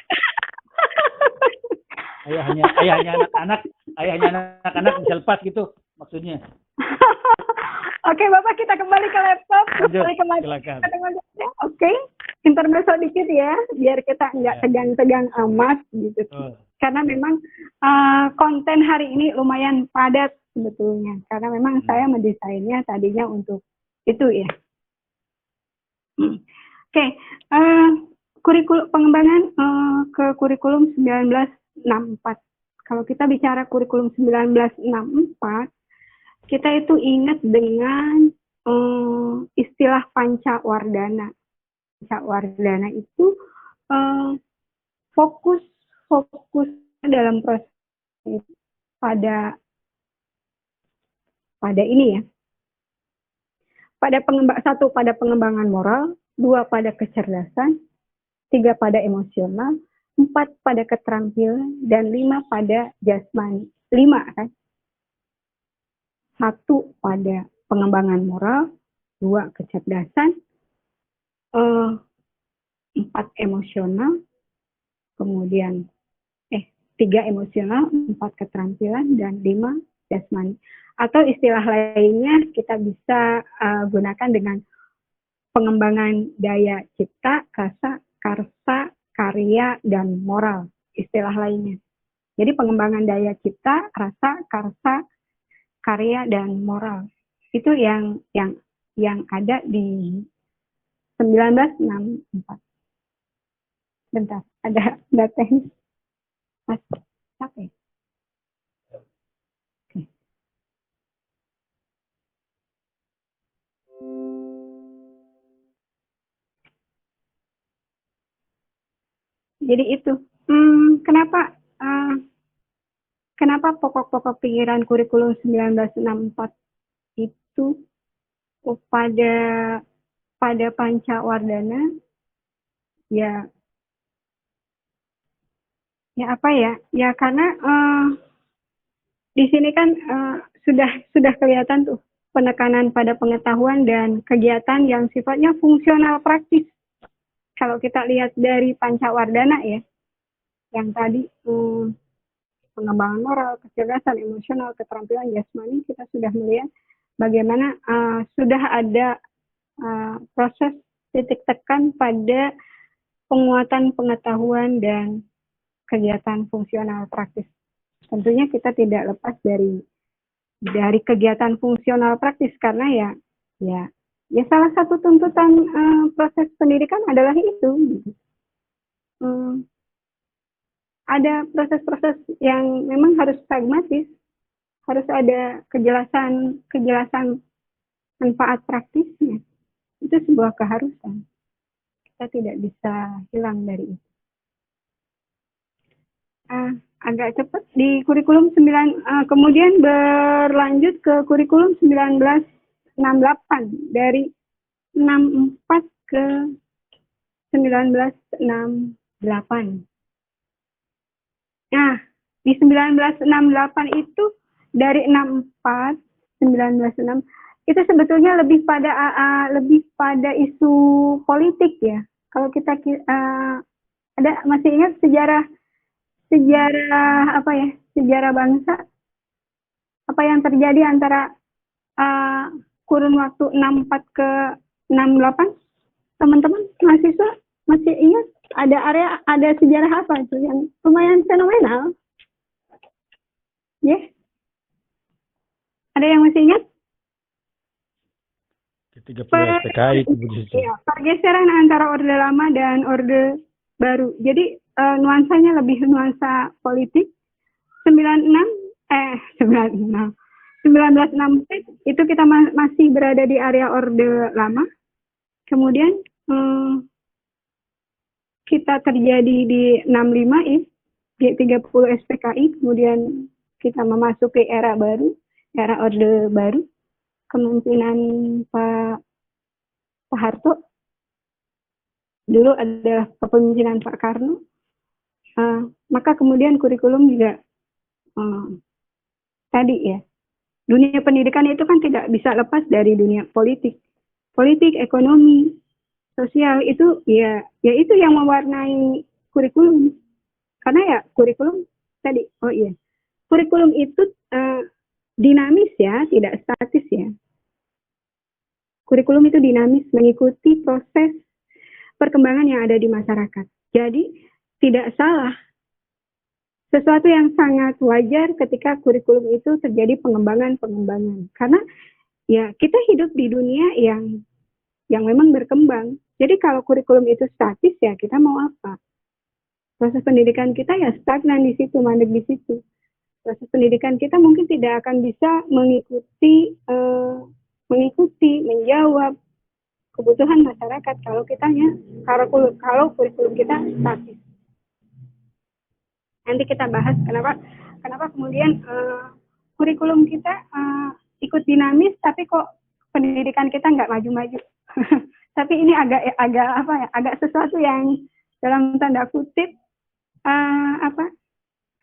Ayahnya anak-anak bisa lepas gitu maksudnya. Oke, Bapak, kita kembali ke laptop. Silakan. Oke, intermezzo dikit ya, biar kita nggak tegang-tegang amat gitu. Karena memang konten hari ini lumayan padat sebetulnya. Karena memang saya mendesainnya tadinya untuk itu ya. Oke, pengembangan ke kurikulum 1964. Kalau kita bicara kurikulum 1964, kita itu ingat dengan istilah Pancawardhana. Pancawardana itu fokus dalam proses pada ini ya, pada pengembangan moral, 2 pada kecerdasan, 3 pada emosional, 4 pada keterampilan, dan 5 pada jasmani. 5 kan? 1 pada pengembangan moral, 2 kecerdasan, 4 emosional, kemudian 3 emosional, 4 keterampilan, dan 5 jasmani. Atau istilah lainnya kita bisa gunakan dengan pengembangan daya cipta, rasa, karsa, karya, dan moral. Istilah lainnya. Jadi pengembangan daya cipta, rasa, karsa, karya, dan moral. Itu yang ada di 1964. Bentar, ada teknis. Mas, capek. Oke. Jadi itu, kenapa pokok-pokok pikiran kurikulum 1964 itu pada Pancawardana ya apa ya? Ya karena di sini kan sudah kelihatan tuh penekanan pada pengetahuan dan kegiatan yang sifatnya fungsional praktis. Kalau kita lihat dari Pancawardana ya, yang tadi pengembangan moral, kecerdasan, emosional, keterampilan jasmani, kita sudah melihat bagaimana sudah ada proses titik tekan pada penguatan pengetahuan dan kegiatan fungsional praktis. Tentunya kita tidak lepas dari kegiatan fungsional praktis karena ya salah satu tuntutan proses pendidikan adalah itu. Ada proses-proses yang memang harus pragmatis, harus ada kejelasan manfaat praktisnya. Itu sebuah keharusan. Kita tidak bisa hilang dari itu. Agak cepat di kurikulum 9, kemudian berlanjut ke kurikulum 1968 dari 64 ke 1968. Nah, di 1968 itu dari 64 1966 itu sebetulnya lebih pada isu politik ya. Kalau kita ada masih ingat sejarah bangsa, apa yang terjadi antara kurun waktu 64 ke 68, teman-teman mahasiswa masih ingat ada sejarah apa itu yang lumayan fenomenal? Ya, ada yang masih ingat? 30 SPKI itu ya, pergeseran antara orde lama dan orde baru. Jadi nuansanya lebih nuansa politik. 1964 itu kita masih berada di area orde lama. Kemudian kita terjadi di 65 ya, di 30 SPKI. Kemudian kita memasuki era baru, era orde baru. Kemungkinan Pak Harto, dulu adalah kepemimpinan Pak Karno, maka kemudian kurikulum juga tadi ya, dunia pendidikan itu kan tidak bisa lepas dari dunia politik, ekonomi, sosial itu ya itu yang mewarnai kurikulum, karena ya kurikulum tadi, kurikulum itu dinamis ya, tidak statis ya. Kurikulum itu dinamis, mengikuti proses perkembangan yang ada di masyarakat. Jadi, tidak salah. Sesuatu yang sangat wajar ketika kurikulum itu terjadi pengembangan. Karena ya kita hidup di dunia yang memang berkembang. Jadi kalau kurikulum itu statis ya kita mau apa? Proses pendidikan kita ya stagnan di situ, mandek di situ. Proses pendidikan kita mungkin tidak akan bisa mengikuti, menjawab kebutuhan masyarakat kalau kurikulum kita statis. Nanti kita bahas kenapa kemudian kurikulum kita ikut dinamis, tapi kok pendidikan kita nggak maju-maju. Tapi ini agak sesuatu yang dalam tanda kutip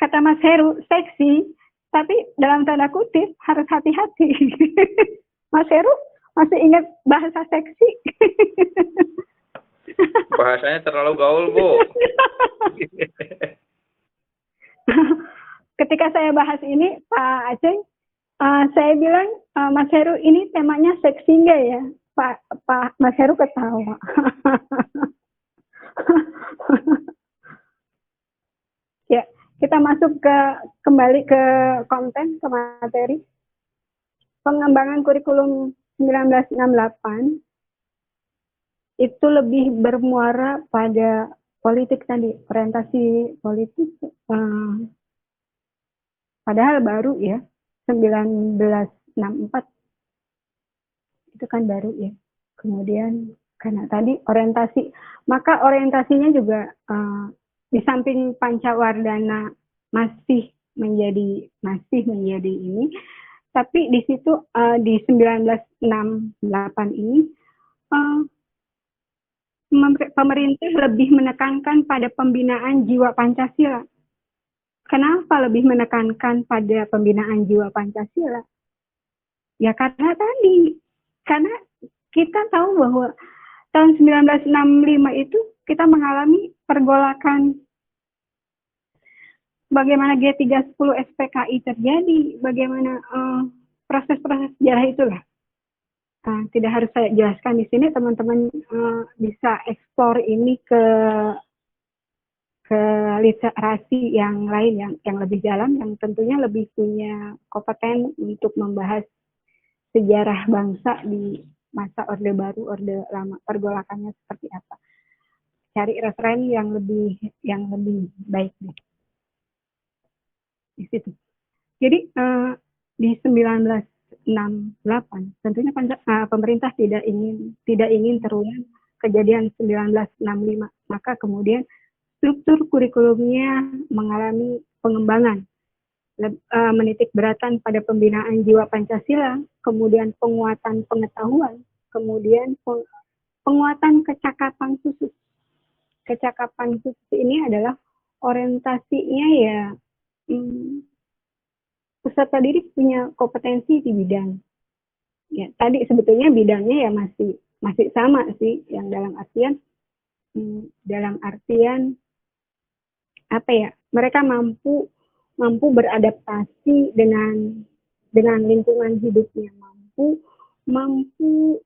kata Mas Heru seksi, tapi dalam tanda kutip harus hati-hati. Mas Heru masih ingat bahasa seksi? Bahasanya terlalu gaul, Bu. Ketika saya bahas ini, Pak Aceh, saya bilang, Mas Heru ini temanya seksi nggak ya? Pak Mas Heru ketawa. Ya, kita masuk kembali ke konten, ke materi. Pengembangan kurikulum 1968 itu lebih bermuara pada politik tadi, orientasi politik. Padahal baru ya, 1964 itu kan baru ya. Kemudian karena tadi orientasi, maka orientasinya juga di samping Pancawardana masih menjadi ini, tapi di situ di 1968 ini pemerintah lebih menekankan pada pembinaan jiwa Pancasila. Kenapa lebih menekankan pada pembinaan jiwa Pancasila? Ya karena kita tahu bahwa tahun 1965 itu kita mengalami pergolakan, bagaimana G30 SPKI terjadi, bagaimana proses-proses sejarah itulah. Tidak harus saya jelaskan di sini, teman-teman bisa eksplor ini ke literasi yang lain yang lebih dalam, yang tentunya lebih punya kompeten untuk membahas sejarah bangsa di masa Orde Baru, Orde Lama, pergolakannya seperti apa. Cari referen yang lebih baik di situ. Jadi di 1968 tentunya pemerintah tidak ingin terulang kejadian 1965, maka kemudian struktur kurikulumnya mengalami pengembangan, menitik beratan pada pembinaan jiwa Pancasila, kemudian penguatan pengetahuan, kemudian penguatan kecakapan khusus. Kecakapan khusus ini adalah orientasinya ya peserta didik punya kompetensi di bidang. Ya, tadi sebetulnya bidangnya ya masih sama sih, yang dalam artian apa ya? Mereka mampu beradaptasi dengan lingkungan hidupnya, mampu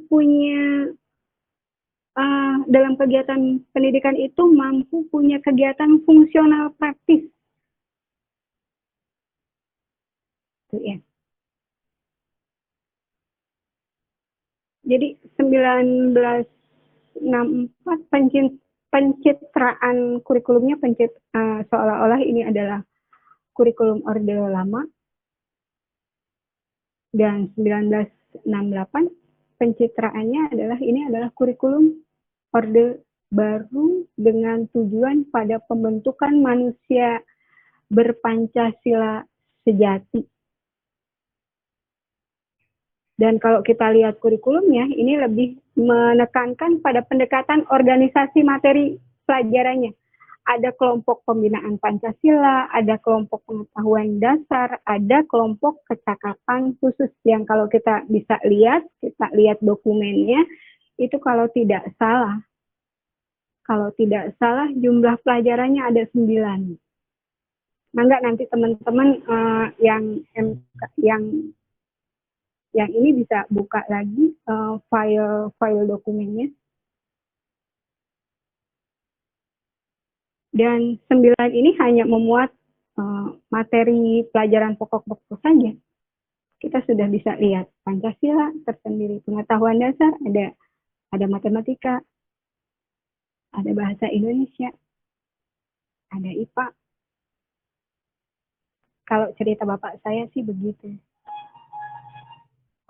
punya dalam kegiatan pendidikan itu mampu punya kegiatan fungsional praktis. Ya. Jadi 1964 pencitraan kurikulumnya seolah-olah ini adalah kurikulum Orde Lama, dan 1968 pencitraannya ini adalah kurikulum Orde Baru dengan tujuan pada pembentukan manusia berpancasila sejati. Dan kalau kita lihat kurikulumnya, ini lebih menekankan pada pendekatan organisasi materi pelajarannya. Ada kelompok pembinaan Pancasila, ada kelompok pengetahuan dasar, ada kelompok kecakapan khusus yang kalau kita lihat dokumennya, itu kalau tidak salah jumlah pelajarannya ada 9. Mangga nanti teman-teman yang ini bisa buka lagi file dokumennya. Dan 9 ini hanya memuat materi pelajaran pokok-pokok saja. Kita sudah bisa lihat Pancasila tersendiri, pengetahuan dasar, ada matematika, ada bahasa Indonesia, ada IPA. Kalau cerita bapak saya sih begitu.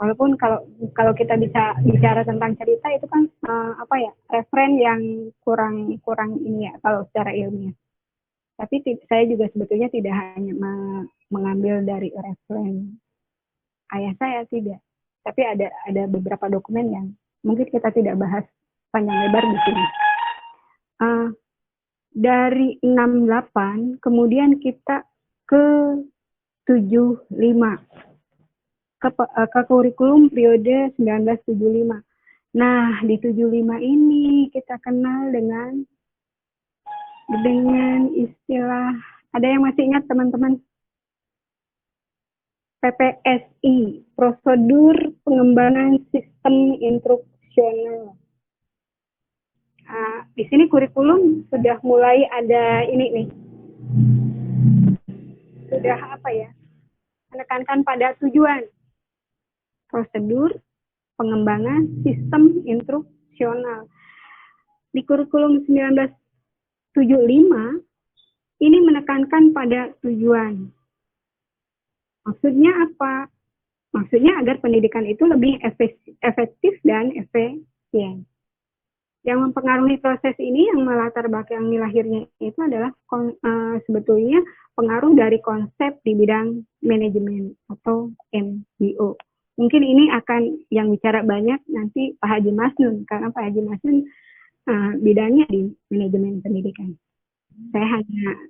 Walaupun kalau kita bisa bicara tentang cerita itu kan referen yang kurang ini ya kalau secara ilmiah. Tapi saya juga sebetulnya tidak hanya mengambil dari referen ayah saya, tidak. Tapi ada beberapa dokumen yang mungkin kita tidak bahas panjang lebar di sini. Dari 68 kemudian kita ke 75 ke kurikulum periode 1975. Nah, di 75 ini kita kenal dengan istilah, ada yang masih ingat teman-teman? PPSI, Prosedur Pengembangan Sistem Instruksional. Di sini kurikulum sudah mulai ada ini nih. Sudah menekankan pada tujuan. Prosedur pengembangan sistem instruksional. Di kurikulum 1975 ini menekankan pada tujuan. Maksudnya apa? Maksudnya agar pendidikan itu lebih efektif dan efisien. Yang mempengaruhi proses ini, yang melatar belakangi lahirnya itu adalah sebetulnya pengaruh dari konsep di bidang manajemen atau MBO. Mungkin ini akan yang bicara banyak nanti Pak Haji Masnun, karena Pak Haji Masnun bidangnya di manajemen pendidikan. Saya hanya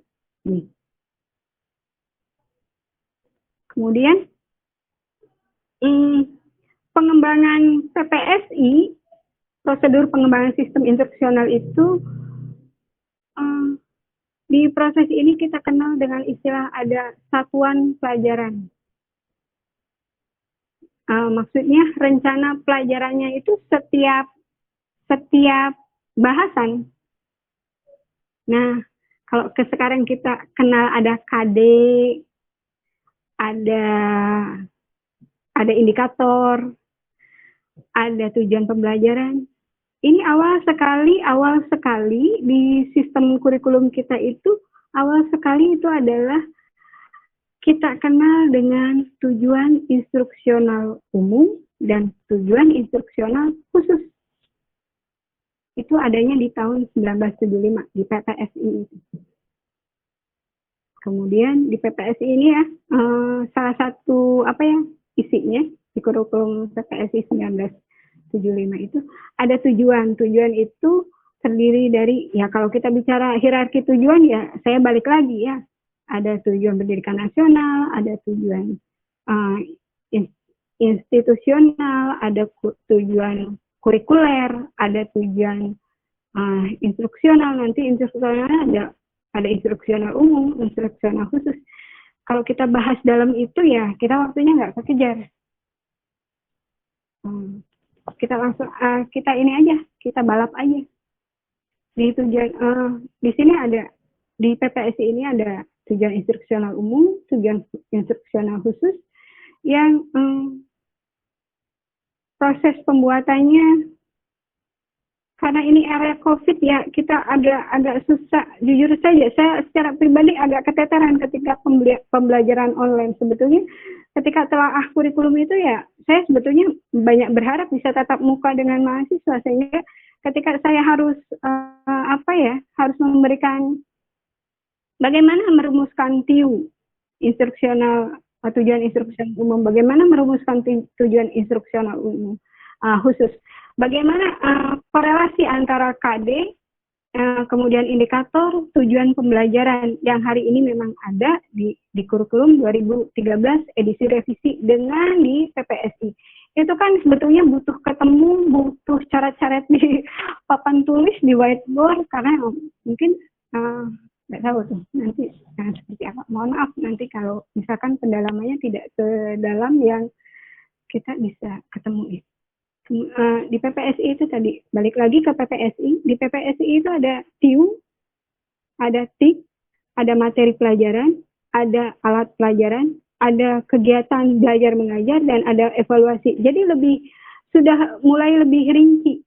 ini. Kemudian pengembangan PPSI, prosedur pengembangan sistem instruksional itu di proses ini kita kenal dengan istilah ada satuan pelajaran. Maksudnya rencana pelajarannya itu setiap bahasan. Nah, kalau sekarang kita kenal ada KD, ada indikator, ada tujuan pembelajaran. Ini awal sekali di sistem kurikulum kita itu, awal sekali itu adalah kita kenal dengan tujuan instruksional umum dan tujuan instruksional khusus. Itu adanya di tahun 1975 di PPSI itu. Kemudian di PPSI ini ya, salah satu isinya di kurikulum PPSI 1975 itu ada tujuan. Tujuan itu terdiri dari, ya kalau kita bicara hierarki tujuan ya saya balik lagi ya. Ada tujuan pendidikan nasional, ada tujuan institusional, ada tujuan kurikuler, ada tujuan instruksional. Nanti instruksionalnya ada instruksional umum, instruksional khusus. Kalau kita bahas dalam itu ya kita waktunya nggak kekejar. Kita langsung kita ini aja, kita balap aja. Di tujuan di sini ada di PPSI ini ada tujuan instruksional umum, tujuan instruksional khusus yang proses pembuatannya karena ini area COVID ya kita agak susah. Jujur saja saya secara pribadi agak keteteran ketika pembelajaran online. Sebetulnya ketika telaah kurikulum itu ya saya sebetulnya banyak berharap bisa tatap muka dengan mahasiswa, sehingga ketika saya harus harus memberikan bagaimana merumuskan TIU instruksional, tujuan instruksional umum, bagaimana merumuskan tujuan instruksional umum khusus, bagaimana korelasi antara KD, kemudian indikator, tujuan pembelajaran yang hari ini memang ada di kurikulum 2013 edisi revisi dengan di PPSI. Itu kan sebetulnya butuh ketemu, butuh coret-coret di papan tulis, di whiteboard, karena mungkin nggak tahu tuh nanti seperti apa. Mohon maaf nanti kalau misalkan pendalamannya tidak sedalam yang kita bisa ketemu. Di PPSI itu tadi, balik lagi ke PPSI, di PPSI itu ada TIU, ada TIK, ada materi pelajaran, ada alat pelajaran, ada kegiatan belajar mengajar, dan ada evaluasi. Jadi sudah mulai lebih rinci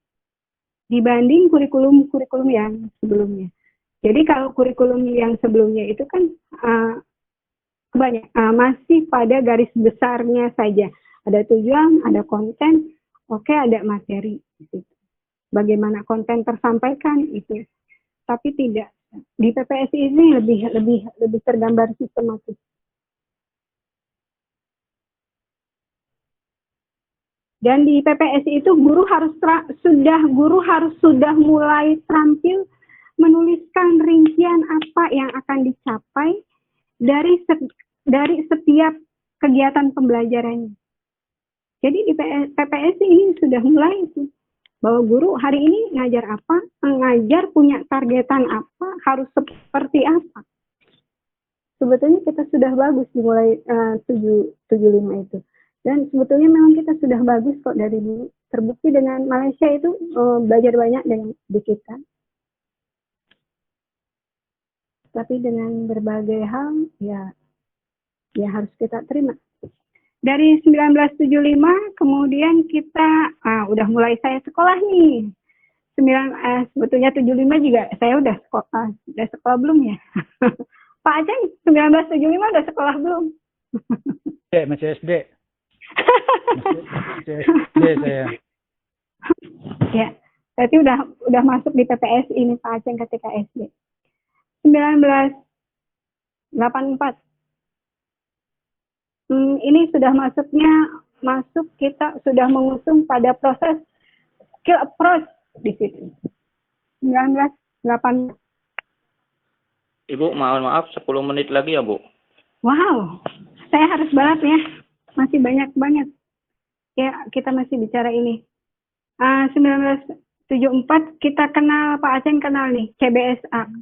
dibanding kurikulum yang sebelumnya. Jadi kalau kurikulum yang sebelumnya itu kan masih pada garis besarnya saja. Ada tujuan, ada konten, oke, ada materi. Gitu. Bagaimana konten tersampaikan itu, tapi tidak di PPSI ini lebih tergambar sistematis. Dan di PPSI itu guru harus sudah mulai terampil menuliskan rincian apa yang akan dicapai dari setiap kegiatan pembelajarannya. Jadi di PPSI ini sudah mulai itu. Bahwa guru hari ini ngajar apa, ngajar punya targetan apa, harus seperti apa. Sebetulnya kita sudah bagus dimulai 75 itu. Dan sebetulnya memang kita sudah bagus kok dari dulu. Terbukti dengan Malaysia itu belajar banyak dengan di kita. Tapi dengan berbagai hal ya harus kita terima. Dari 1975 kemudian kita udah mulai saya sekolah nih. Sebetulnya 75 juga saya udah sekolah belum ya? Pak Aceh 1975 udah sekolah belum? Masih SD. Masih SD saya. Ya, berarti udah masuk di PPS ini Pak Aceh ketika SD. 1984. Ini sudah masuk kita sudah mengusung pada proses skill approach di situ. 1984. Ibu, maaf 10 menit lagi ya, Bu. Wow, saya harus balap ya. Masih banyak banget. Ya, kita masih bicara ini. 1974 kita kenal, Pak Aceh kenal nih, CBSA.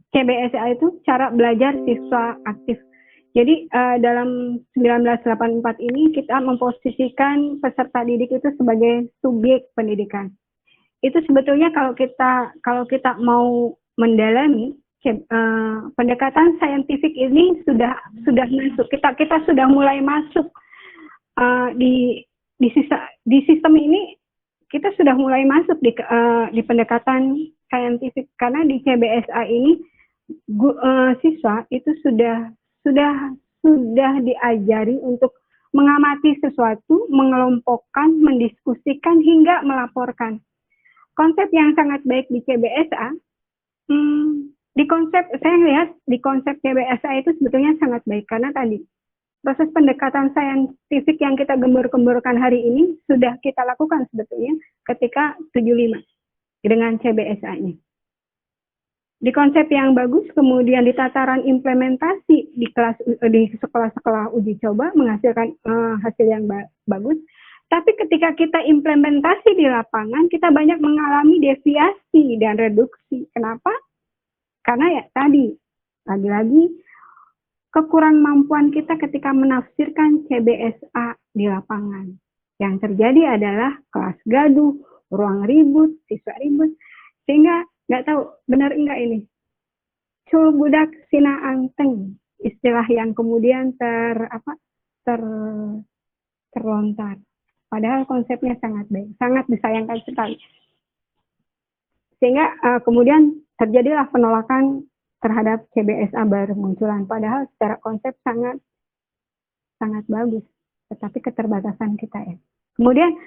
CBSA itu cara belajar siswa aktif. Jadi dalam 1984 ini kita memposisikan peserta didik itu sebagai subjek pendidikan. Itu sebetulnya kalau kita mau mendalami pendekatan saintifik ini sudah masuk. Kita sudah mulai masuk di sistem ini, kita sudah mulai masuk di pendekatan saintifik karena di CBSA ini siswa itu sudah diajari untuk mengamati sesuatu, mengelompokkan, mendiskusikan hingga melaporkan. Konsep yang sangat baik di CBSA, saya lihat di konsep CBSA itu sebetulnya sangat baik karena tadi proses pendekatan saintifik yang kita gembur-gemburkan hari ini sudah kita lakukan sebetulnya ketika 75 dengan CBSA-nya. Di konsep yang bagus, kemudian di tataran implementasi di sekolah-sekolah uji coba menghasilkan hasil yang bagus. Tapi ketika kita implementasi di lapangan, kita banyak mengalami deviasi dan reduksi. Kenapa? Karena ya tadi, lagi-lagi kekurang mampuan kita ketika menafsirkan CBSA di lapangan. Yang terjadi adalah kelas gaduh, ruang ribut, siswa ribut, sehingga nggak tahu benar enggak ini. Cul budak sina anteng, istilah yang kemudian terlontar. Padahal konsepnya sangat baik, sangat disayangkan sekali. Sehingga kemudian terjadilah penolakan terhadap CBSA bermunculan. Padahal secara konsep sangat bagus, tetapi keterbatasan kita ya. Kemudian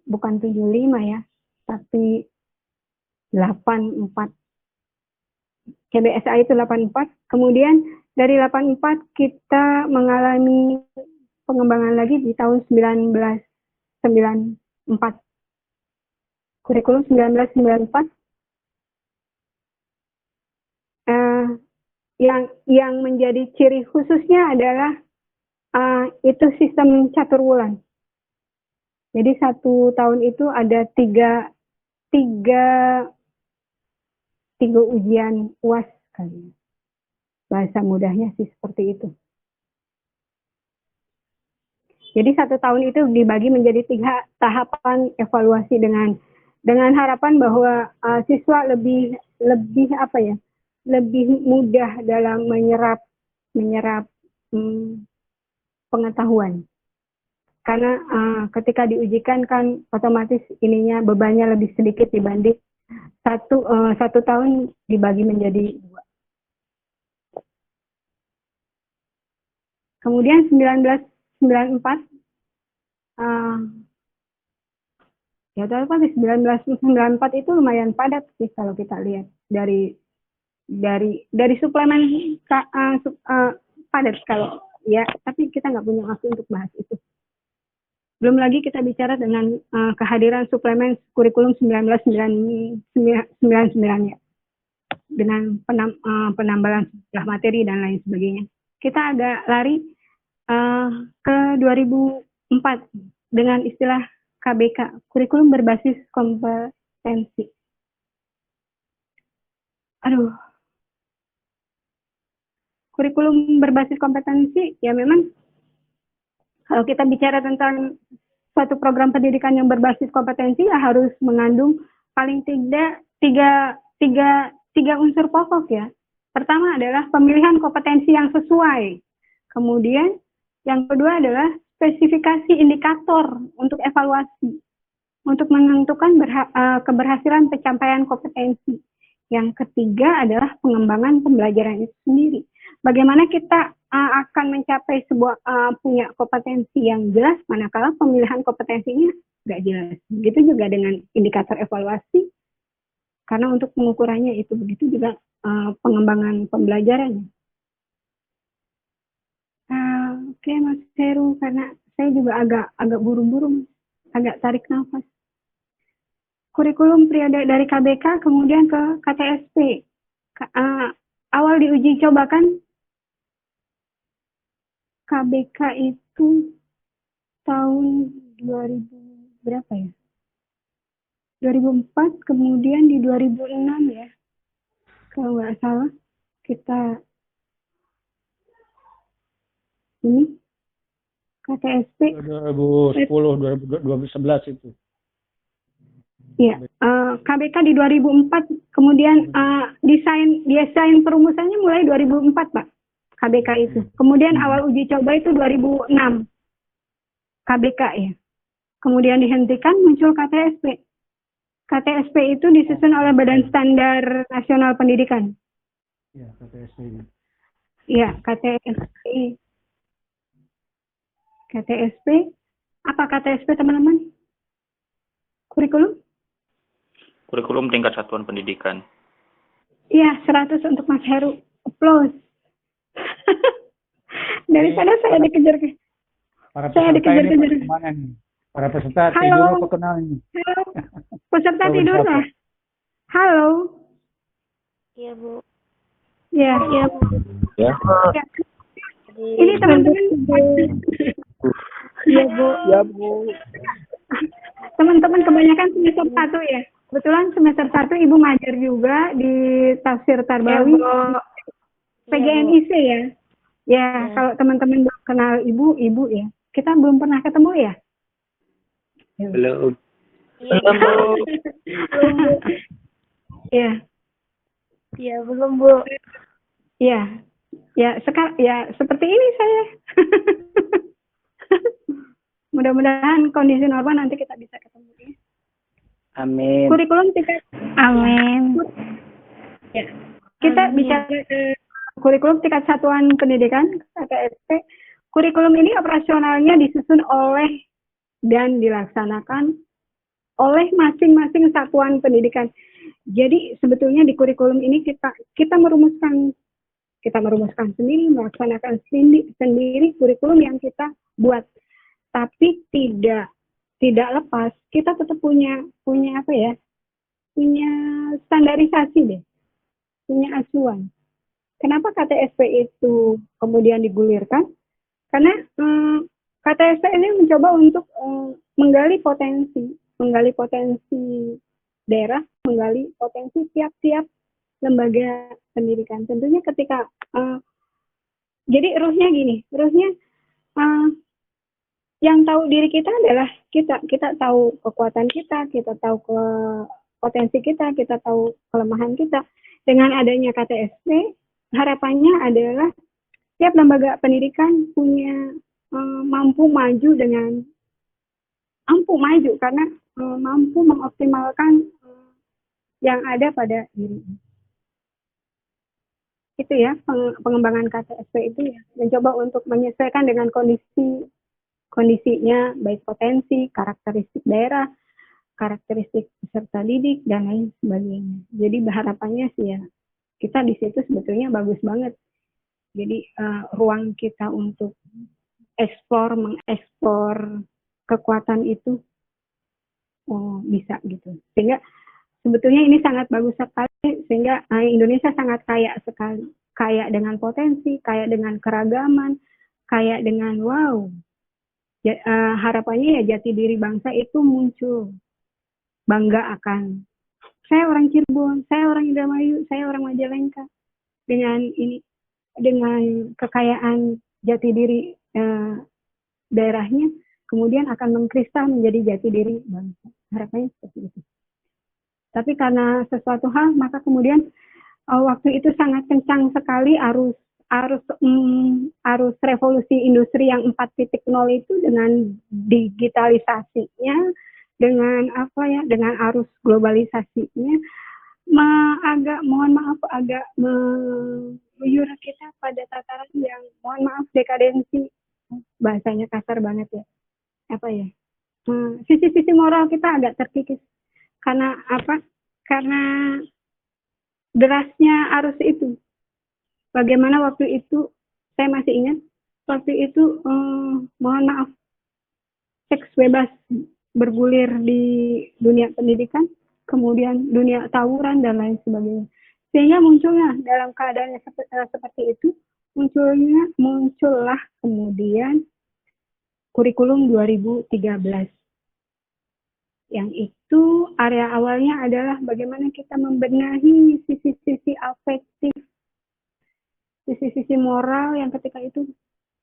bukan 75 ya, tapi 84. CBSA itu 84. Kemudian dari 84 kita mengalami pengembangan lagi di tahun 1994. Kurikulum 1994. Yang menjadi ciri khususnya adalah itu sistem catur wulan. Jadi 1 tahun itu ada tiga ujian UAS kali. Bahasa mudahnya sih seperti itu. Jadi 1 tahun itu dibagi menjadi 3 tahapan evaluasi dengan harapan bahwa siswa lebih mudah dalam menyerap pengetahuan. Karena ketika diujikan kan otomatis bebannya lebih sedikit dibanding satu tahun dibagi menjadi 2. Kemudian 19 94. Ya tapi 1994 itu lumayan padat sih kalau kita lihat dari suplemen padat kalau ya, tapi kita nggak punya waktu untuk bahas itu. Belum lagi kita bicara dengan kehadiran suplemen kurikulum 1999 ya, dengan penambahan jumlah materi dan lain sebagainya. Kita agak lari ke 2004 dengan istilah KBK, kurikulum berbasis kompetensi. Kurikulum berbasis kompetensi, ya memang kalau kita bicara tentang suatu program pendidikan yang berbasis kompetensi, ya harus mengandung paling tidak tiga unsur pokok ya. Pertama adalah pemilihan kompetensi yang sesuai. Kemudian yang kedua adalah spesifikasi indikator untuk evaluasi, untuk menentukan keberhasilan pencapaian kompetensi. Yang ketiga adalah pengembangan pembelajaran itu sendiri. Bagaimana kita akan mencapai sebuah punya kompetensi yang jelas, manakala pemilihan kompetensinya nggak jelas. Begitu juga dengan indikator evaluasi, karena untuk pengukurannya itu, begitu juga pengembangan pembelajarannya. Oke, Mas Heru, karena saya juga agak buru-buru, agak tarik nafas. Kurikulum periode dari KBK kemudian ke KTSP. Awal diuji cobakan KBK itu tahun 2000 berapa ya? 2004, kemudian di 2006 ya. Kalau nggak salah, kita ini KTSP 2010, 2011 itu. Iya, KBK di 2004, kemudian desain perumusannya mulai 2004, Pak, KBK itu. Kemudian awal uji coba itu 2006, KBK ya. Kemudian dihentikan, muncul KTSP. KTSP itu disusun oleh Badan Standar Nasional Pendidikan. Ya, KTSP. Iya, KTSP. KTSP, apa KTSP teman-teman? Kurikulum? Kurikulum tingkat satuan pendidikan. Iya, 100 untuk Mas Heru. Applause. Daripada saya dikejar. Para Saya peserta ini dikejar-kejar. kemana nih? Para peserta Halo. tidur apa kenal ini? Halo, peserta Tahu tidur siapa? lah. Halo. Iya, Bu. Ya. Iya, Bu. Ya. Ya. Ini teman-teman. Iya, Bu. Ya, Bu. Teman-teman kebanyakan semester 1 ya. Kebetulan semester 1 Ibu ngajar juga di Tafsir Tarbawi, PGNIC ya. Ya, kalau teman-teman belum kenal Ibu ya. Kita belum pernah ketemu ya? Belum. Belum, Bu. Ya. Iya, belum, Bu. Ya. Ya, sekarang ya seperti ini saya. Mudah-mudahan kondisi normal nanti kita bisa ketemu ya. Amin. Kurikulum tingkat Amin. ya. Kita bicara kurikulum tingkat satuan pendidikan KTSP. Kurikulum ini operasionalnya disusun oleh dan dilaksanakan oleh masing-masing satuan pendidikan. Jadi sebetulnya di kurikulum ini kita merumuskan sendiri, melaksanakan sendiri kurikulum yang kita buat. Tapi tidak lepas, kita tetap punya apa ya? Punya standarisasi deh. Punya acuan. Kenapa KTSP itu kemudian digulirkan? Karena KTSP ini mencoba untuk menggali potensi daerah, menggali potensi tiap-tiap lembaga pendidikan. Tentunya ketika jadi ruhnya yang tahu diri kita adalah kita tahu kekuatan kita tahu potensi kita tahu kelemahan kita. Dengan adanya KTSP, harapannya adalah tiap lembaga pendidikan punya mampu maju karena mampu mengoptimalkan yang ada pada diri. Itu ya pengembangan KTSP itu ya, mencoba untuk menyesuaikan dengan kondisi kondisinya, baik potensi, karakteristik daerah, karakteristik peserta didik, dan lain sebagainya. Jadi harapannya sih ya, kita di situ sebetulnya bagus banget. Jadi ruang kita untuk mengeksplor kekuatan itu bisa gitu. Sehingga sebetulnya ini sangat bagus sekali, sehingga Indonesia sangat kaya sekali. Kaya dengan potensi, kaya dengan keragaman, kaya dengan harapannya ya jati diri bangsa itu muncul. Bangga akan, saya orang Cirebon, saya orang Indramayu, saya orang Majalengka. Dengan kekayaan jati diri daerahnya, kemudian akan mengkristal menjadi jati diri bangsa. Harapannya seperti itu. Tapi karena sesuatu hal, maka kemudian waktu itu sangat kencang sekali arus revolusi industri yang 4.0 itu dengan digitalisasinya, dengan dengan arus globalisasinya, agak mengguyur kita pada tataran yang dekadensi, bahasanya kasar banget ya. Sisi-sisi moral kita agak terkikis. Karena Karena derasnya arus itu. Bagaimana waktu itu, saya masih ingat, waktu itu seks bebas bergulir di dunia pendidikan, kemudian dunia tawuran dan lain sebagainya. Sehingga munculnya dalam keadaan seperti itu, muncullah kemudian kurikulum 2013. Yang itu area awalnya adalah bagaimana kita membenahi sisi-sisi afektif, sisi-sisi moral yang ketika itu,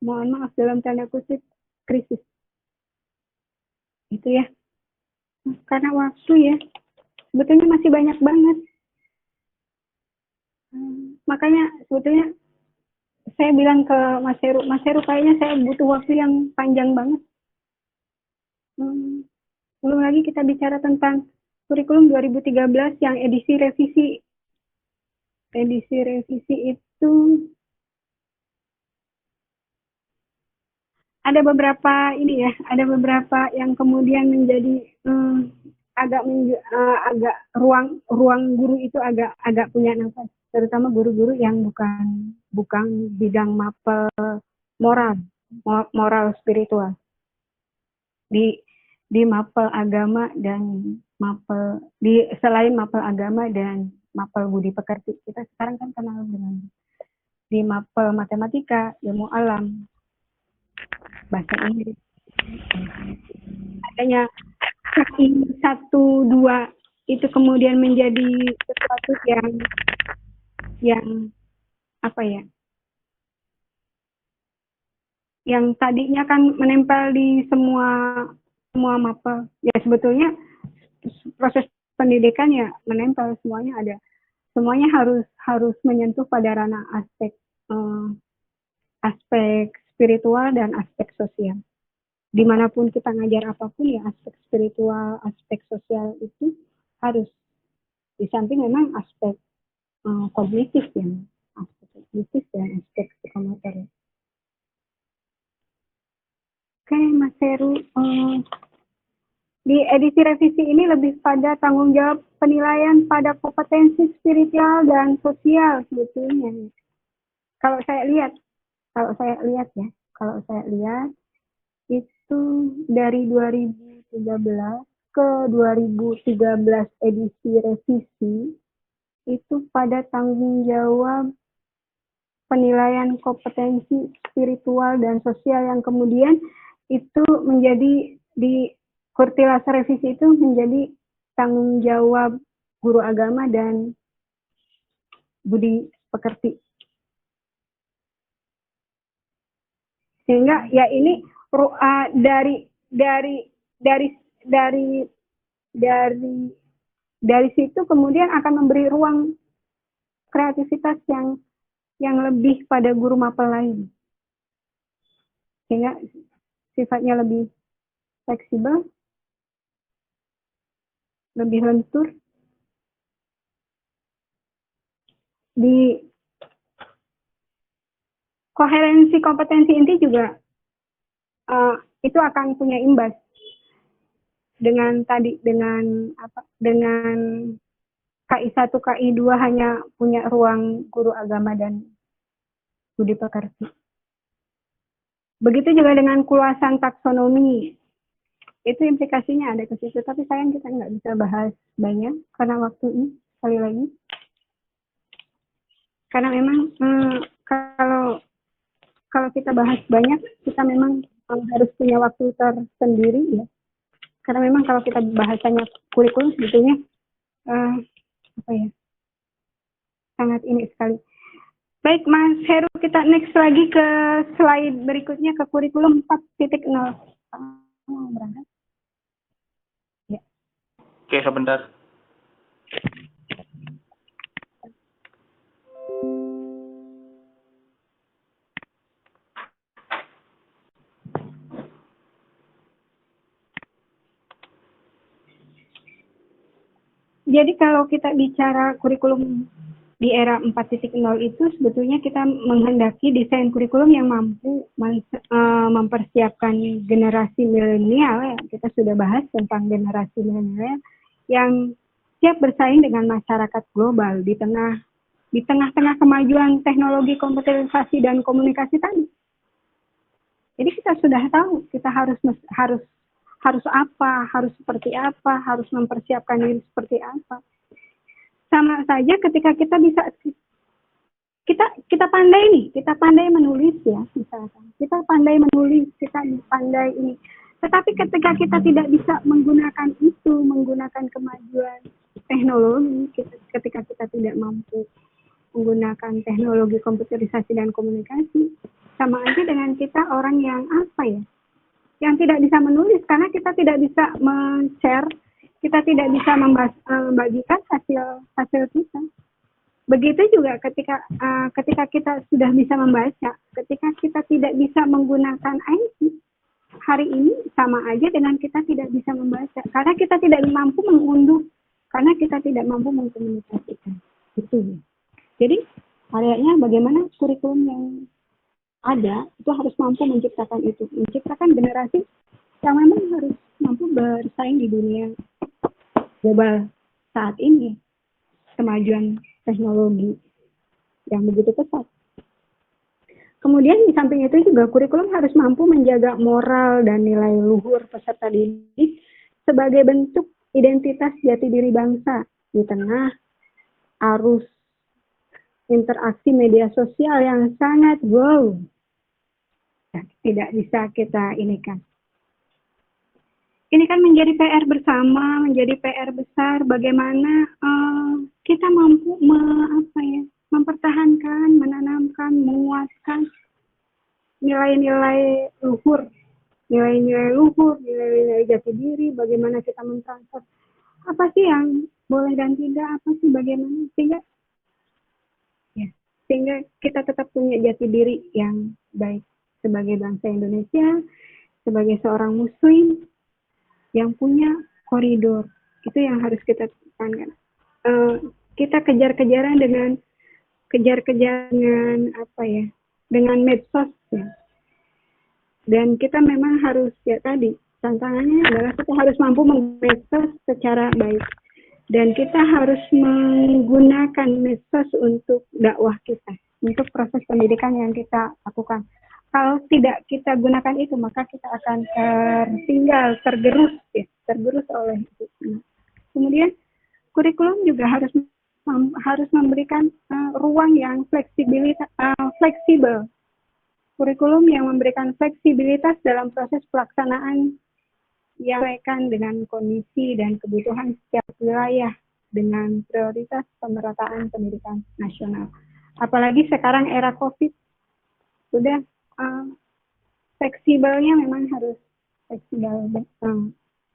mohon maaf dalam tanda kutip, krisis. Itu ya. Karena waktu ya, sebetulnya masih banyak banget. Makanya sebetulnya saya bilang ke Mas Heru kayaknya saya butuh waktu yang panjang banget. Belum lagi kita bicara tentang kurikulum 2013 yang edisi revisi. Edisi revisi itu ada beberapa yang kemudian menjadi agak ruang guru itu agak punya nafas, terutama guru-guru yang bukan bidang mapel moral spiritual. Di mapel agama dan selain mapel agama dan mapel budi pekerti, kita sekarang kan kenal dengan di mapel matematika, ilmu alam, bahasa Inggris. Adanya 1, 2 itu kemudian menjadi sesuatu yang tadinya kan menempel di semua mapel. Ya sebetulnya proses pendidikan ya menempel, semuanya ada. Semuanya harus menyentuh pada ranah aspek spiritual dan aspek sosial. Dimanapun kita ngajar apapun ya, aspek spiritual, aspek sosial itu harus. Di samping memang aspek kognitif dan aspek psikomotor. Oke, Mas Heru, di edisi revisi ini lebih pada tanggung jawab penilaian pada kompetensi spiritual dan sosial sebetulnya. Kalau saya lihat itu dari 2013 ke 2013 edisi revisi itu pada tanggung jawab penilaian kompetensi spiritual dan sosial, yang kemudian itu menjadi di Kurtilas revisi itu menjadi tanggung jawab guru agama dan budi pekerti. Sehingga ya ini dari situ kemudian akan memberi ruang kreativitas yang lebih pada guru mapel lain. Sehingga sifatnya lebih fleksibel, lebih lentur. Di koherensi kompetensi inti juga itu akan punya imbas dengan KI 1 KI 2 hanya punya ruang guru agama dan budi pekerti. Begitu juga dengan kuluasan taksonomi. Itu implikasinya ada ke situ, tapi sayang kita nggak bisa bahas banyak karena waktunya, sekali lagi. Karena memang kalau kita bahas banyak, kita memang harus punya waktu tersendiri ya. Karena memang kalau kita bahasanya kurikulum sebetulnya sangat ini sekali. Baik, Mas Heru, kita next lagi ke slide berikutnya, ke kurikulum 4.0. Mau berangkat? Ya. Oke, sebentar. Jadi kalau kita bicara kurikulum di era 4.0 itu sebetulnya kita menghendaki desain kurikulum yang mampu mempersiapkan generasi milenial, ya. Kita sudah bahas tentang generasi milenial yang siap bersaing dengan masyarakat global di tengah-tengah kemajuan teknologi komputerisasi dan komunikasi tadi. Jadi kita sudah tahu kita harus apa, harus seperti apa, harus mempersiapkan diri seperti apa. Sama saja ketika kita kita pandai menulis ya, misalkan. Kita pandai menulis, kita pandai ini. Tetapi ketika kita tidak bisa menggunakan kemajuan teknologi, ketika kita tidak mampu menggunakan teknologi komputerisasi dan komunikasi, sama aja dengan kita orang yang yang tidak bisa menulis karena kita tidak bisa men-share, kita tidak bisa membagikan hasil kita. Begitu juga ketika kita sudah bisa membaca, ketika kita tidak bisa menggunakan IT, hari ini sama aja dengan kita tidak bisa membaca karena kita tidak mampu mengunduh, karena kita tidak mampu mengkomunikasikan. Itu. Jadi areanya bagaimana kurikulum yang ada itu harus mampu menciptakan generasi yang memang harus mampu bersaing di dunia global saat ini, kemajuan teknologi yang begitu pesat. Kemudian di samping itu juga kurikulum harus mampu menjaga moral dan nilai luhur peserta didik sebagai bentuk identitas jati diri bangsa di tengah arus interaksi media sosial yang sangat tidak bisa kita inikan. Ini kan menjadi PR bersama, menjadi PR besar bagaimana kita mampu mempertahankan, menanamkan, menguatkan nilai-nilai luhur, nilai-nilai jati diri, bagaimana kita mentransfer apa sih yang boleh dan tidak, apa sih bagaimana sehingga kita tetap punya jati diri yang baik sebagai bangsa Indonesia, sebagai seorang muslim yang punya koridor. Itu yang harus kita tekankan. Kita kejar-kejaran dengan dengan medsos ya. Dan kita memang harus tantangannya adalah kita harus mampu memedsos secara baik. Dan kita harus menggunakan medsos untuk dakwah kita, untuk proses pendidikan yang kita lakukan. Kalau tidak kita gunakan itu, maka kita akan tergerus oleh itu. Kemudian kurikulum juga harus memberikan ruang yang fleksibel. Kurikulum yang memberikan fleksibilitas dalam proses pelaksanaan yang sesuaikan dengan kondisi dan kebutuhan setiap wilayah dengan prioritas pemerataan pendidikan nasional. Apalagi sekarang era COVID, sudah fleksibelnya memang harus fleksibel.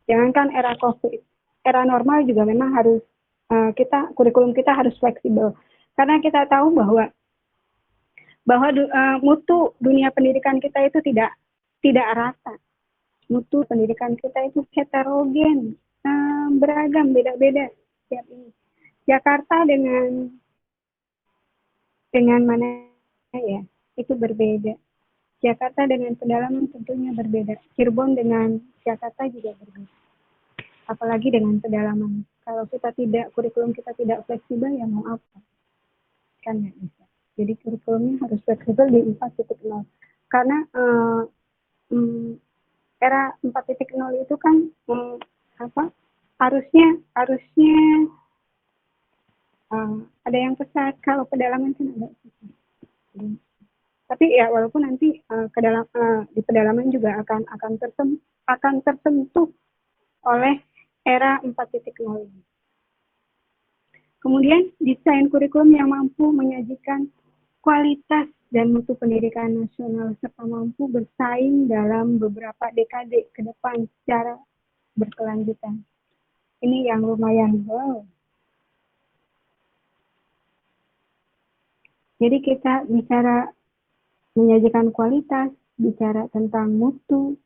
Jangankan era COVID, era normal juga memang harus kurikulum kita harus fleksibel. Karena kita tahu bahwa mutu dunia pendidikan kita itu tidak rata. Mutu pendidikan kita itu heterogen, beragam, beda-beda setiap ini. Jakarta dengan mana ya, itu berbeda. Jakarta dengan pedalaman tentunya berbeda. Cirebon dengan Jakarta juga berbeda. Apalagi dengan pedalaman. Kalau kurikulum kita tidak fleksibel, ya mau apa? Kan nggak bisa. Jadi kurikulumnya harus fleksibel di 4.0. Karena era 4.0 itu kan harusnya ada yang pesat. Kalau pedalaman kan ada pesat. Tapi ya walaupun nanti di pedalaman juga akan tersentuh oleh era 4.0 ini. Kemudian desain kurikulum yang mampu menyajikan kualitas dan mutu pendidikan nasional serta mampu bersaing dalam beberapa dekade ke depan secara berkelanjutan. Ini yang lumayan wow. Jadi kita bicara menyajikan kualitas, bicara tentang mutu.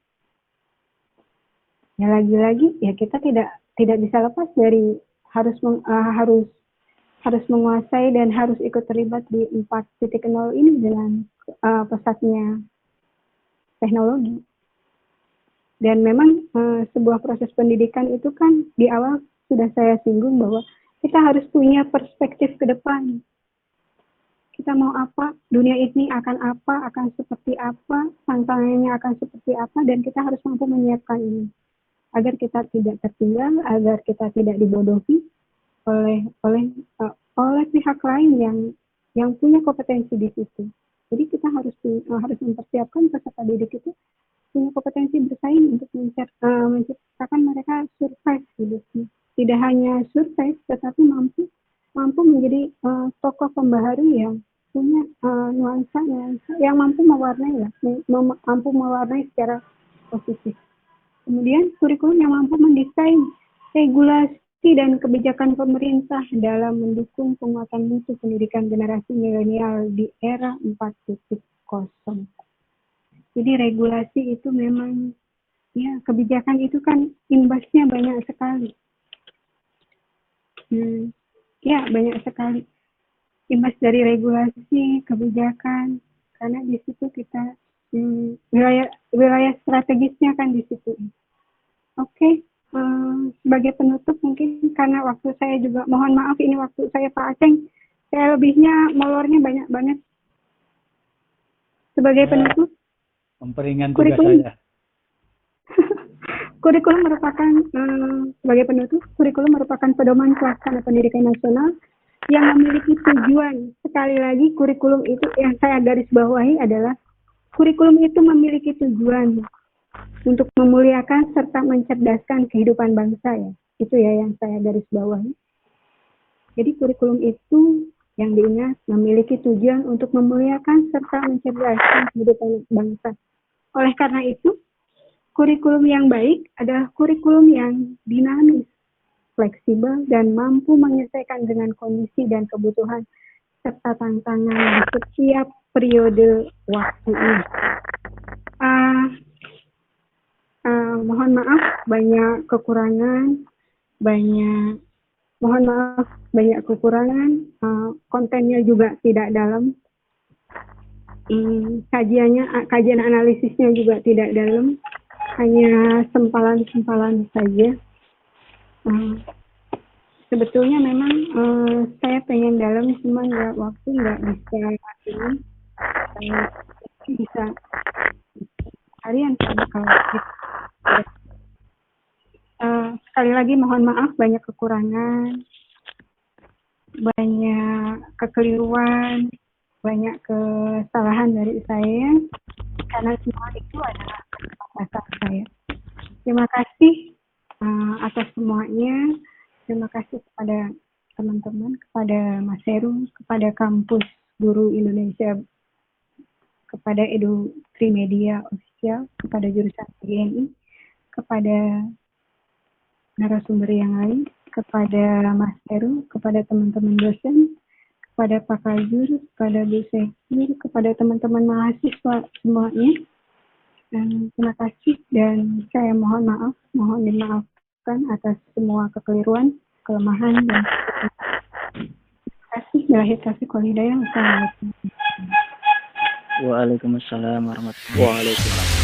Ya lagi-lagi ya kita tidak bisa lepas dari harus menguasai dan harus ikut terlibat di 4.0 ini dengan pesatnya teknologi. Dan memang sebuah proses pendidikan itu kan di awal sudah saya singgung bahwa kita harus punya perspektif ke depan. Kita mau apa, dunia ini akan apa, akan seperti apa, tantangannya akan seperti apa, dan kita harus mampu menyiapkan ini. Agar kita tidak tertinggal, agar kita tidak dibodohi oleh pihak lain yang punya kompetensi di situ. Jadi kita harus mempersiapkan peserta didik itu punya kompetensi bersaing untuk menciptakan mereka survive hidupnya. Tidak hanya survive, tetapi mampu menjadi tokoh pembaharu yang punya nuansa yang mampu mewarnai secara positif. Kemudian kurikulum yang mampu mendesain regulasi dan kebijakan pemerintah dalam mendukung penguatan mutu pendidikan generasi milenial di era 4.0. Jadi regulasi itu memang ya kebijakan itu kan imbasnya banyak sekali. Ya, banyak sekali imbas dari regulasi, kebijakan, karena di situ kita wilayah strategisnya kan di situ. Oke, sebagai penutup mungkin karena waktu saya juga, mohon maaf ini waktu saya Pak Aceng, saya lebihnya molornya banyak banget. Sebagai penutup, memperingan tugas saya. Kurikulum merupakan sebagai penutup, kurikulum merupakan pedoman pelaksana pendidikan nasional yang memiliki tujuan. Sekali lagi, kurikulum itu yang saya garis bawahi adalah kurikulum itu memiliki tujuan untuk memuliakan serta mencerdaskan kehidupan bangsa ya. Itu ya yang saya garis bawahi. Jadi kurikulum itu yang diingat memiliki tujuan untuk memuliakan serta mencerdaskan kehidupan bangsa. Oleh karena itu, kurikulum yang baik adalah kurikulum yang dinamis, fleksibel, dan mampu menyesuaikan dengan kondisi dan kebutuhan serta tantangan di setiap periode waktu ini. Mohon maaf banyak kekurangan, kontennya juga tidak dalam, kajian analisisnya juga tidak dalam, hanya sempalan-sempalan saja. Sebetulnya memang saya pengen dalam, cuma waktu nggak bisa ini, bisa harian kan kalau sekali lagi mohon maaf banyak kekurangan, banyak kekeliruan, banyak kesalahan dari saya, karena semua itu adalah keterbatasan saya. Terima kasih atas semuanya. Terima kasih kepada teman-teman, kepada Mas Heru, kepada Kampus Guru Indonesia, kepada Edu Trimedia Official, kepada jurusan PGNI, kepada narasumber yang lain, kepada Mas Heru, kepada teman-teman dosen, kepada Pak Kajur, kepada Bu Sekir, kepada teman-teman mahasiswa semuanya. Terima kasih dan saya mohon dimaafkan atas semua kekeliruan, kelemahan, dan terima kasih. Assalamualaikum. Waalaikumsalam warahmatullahi wabarakatuh. Waalaikumsalam.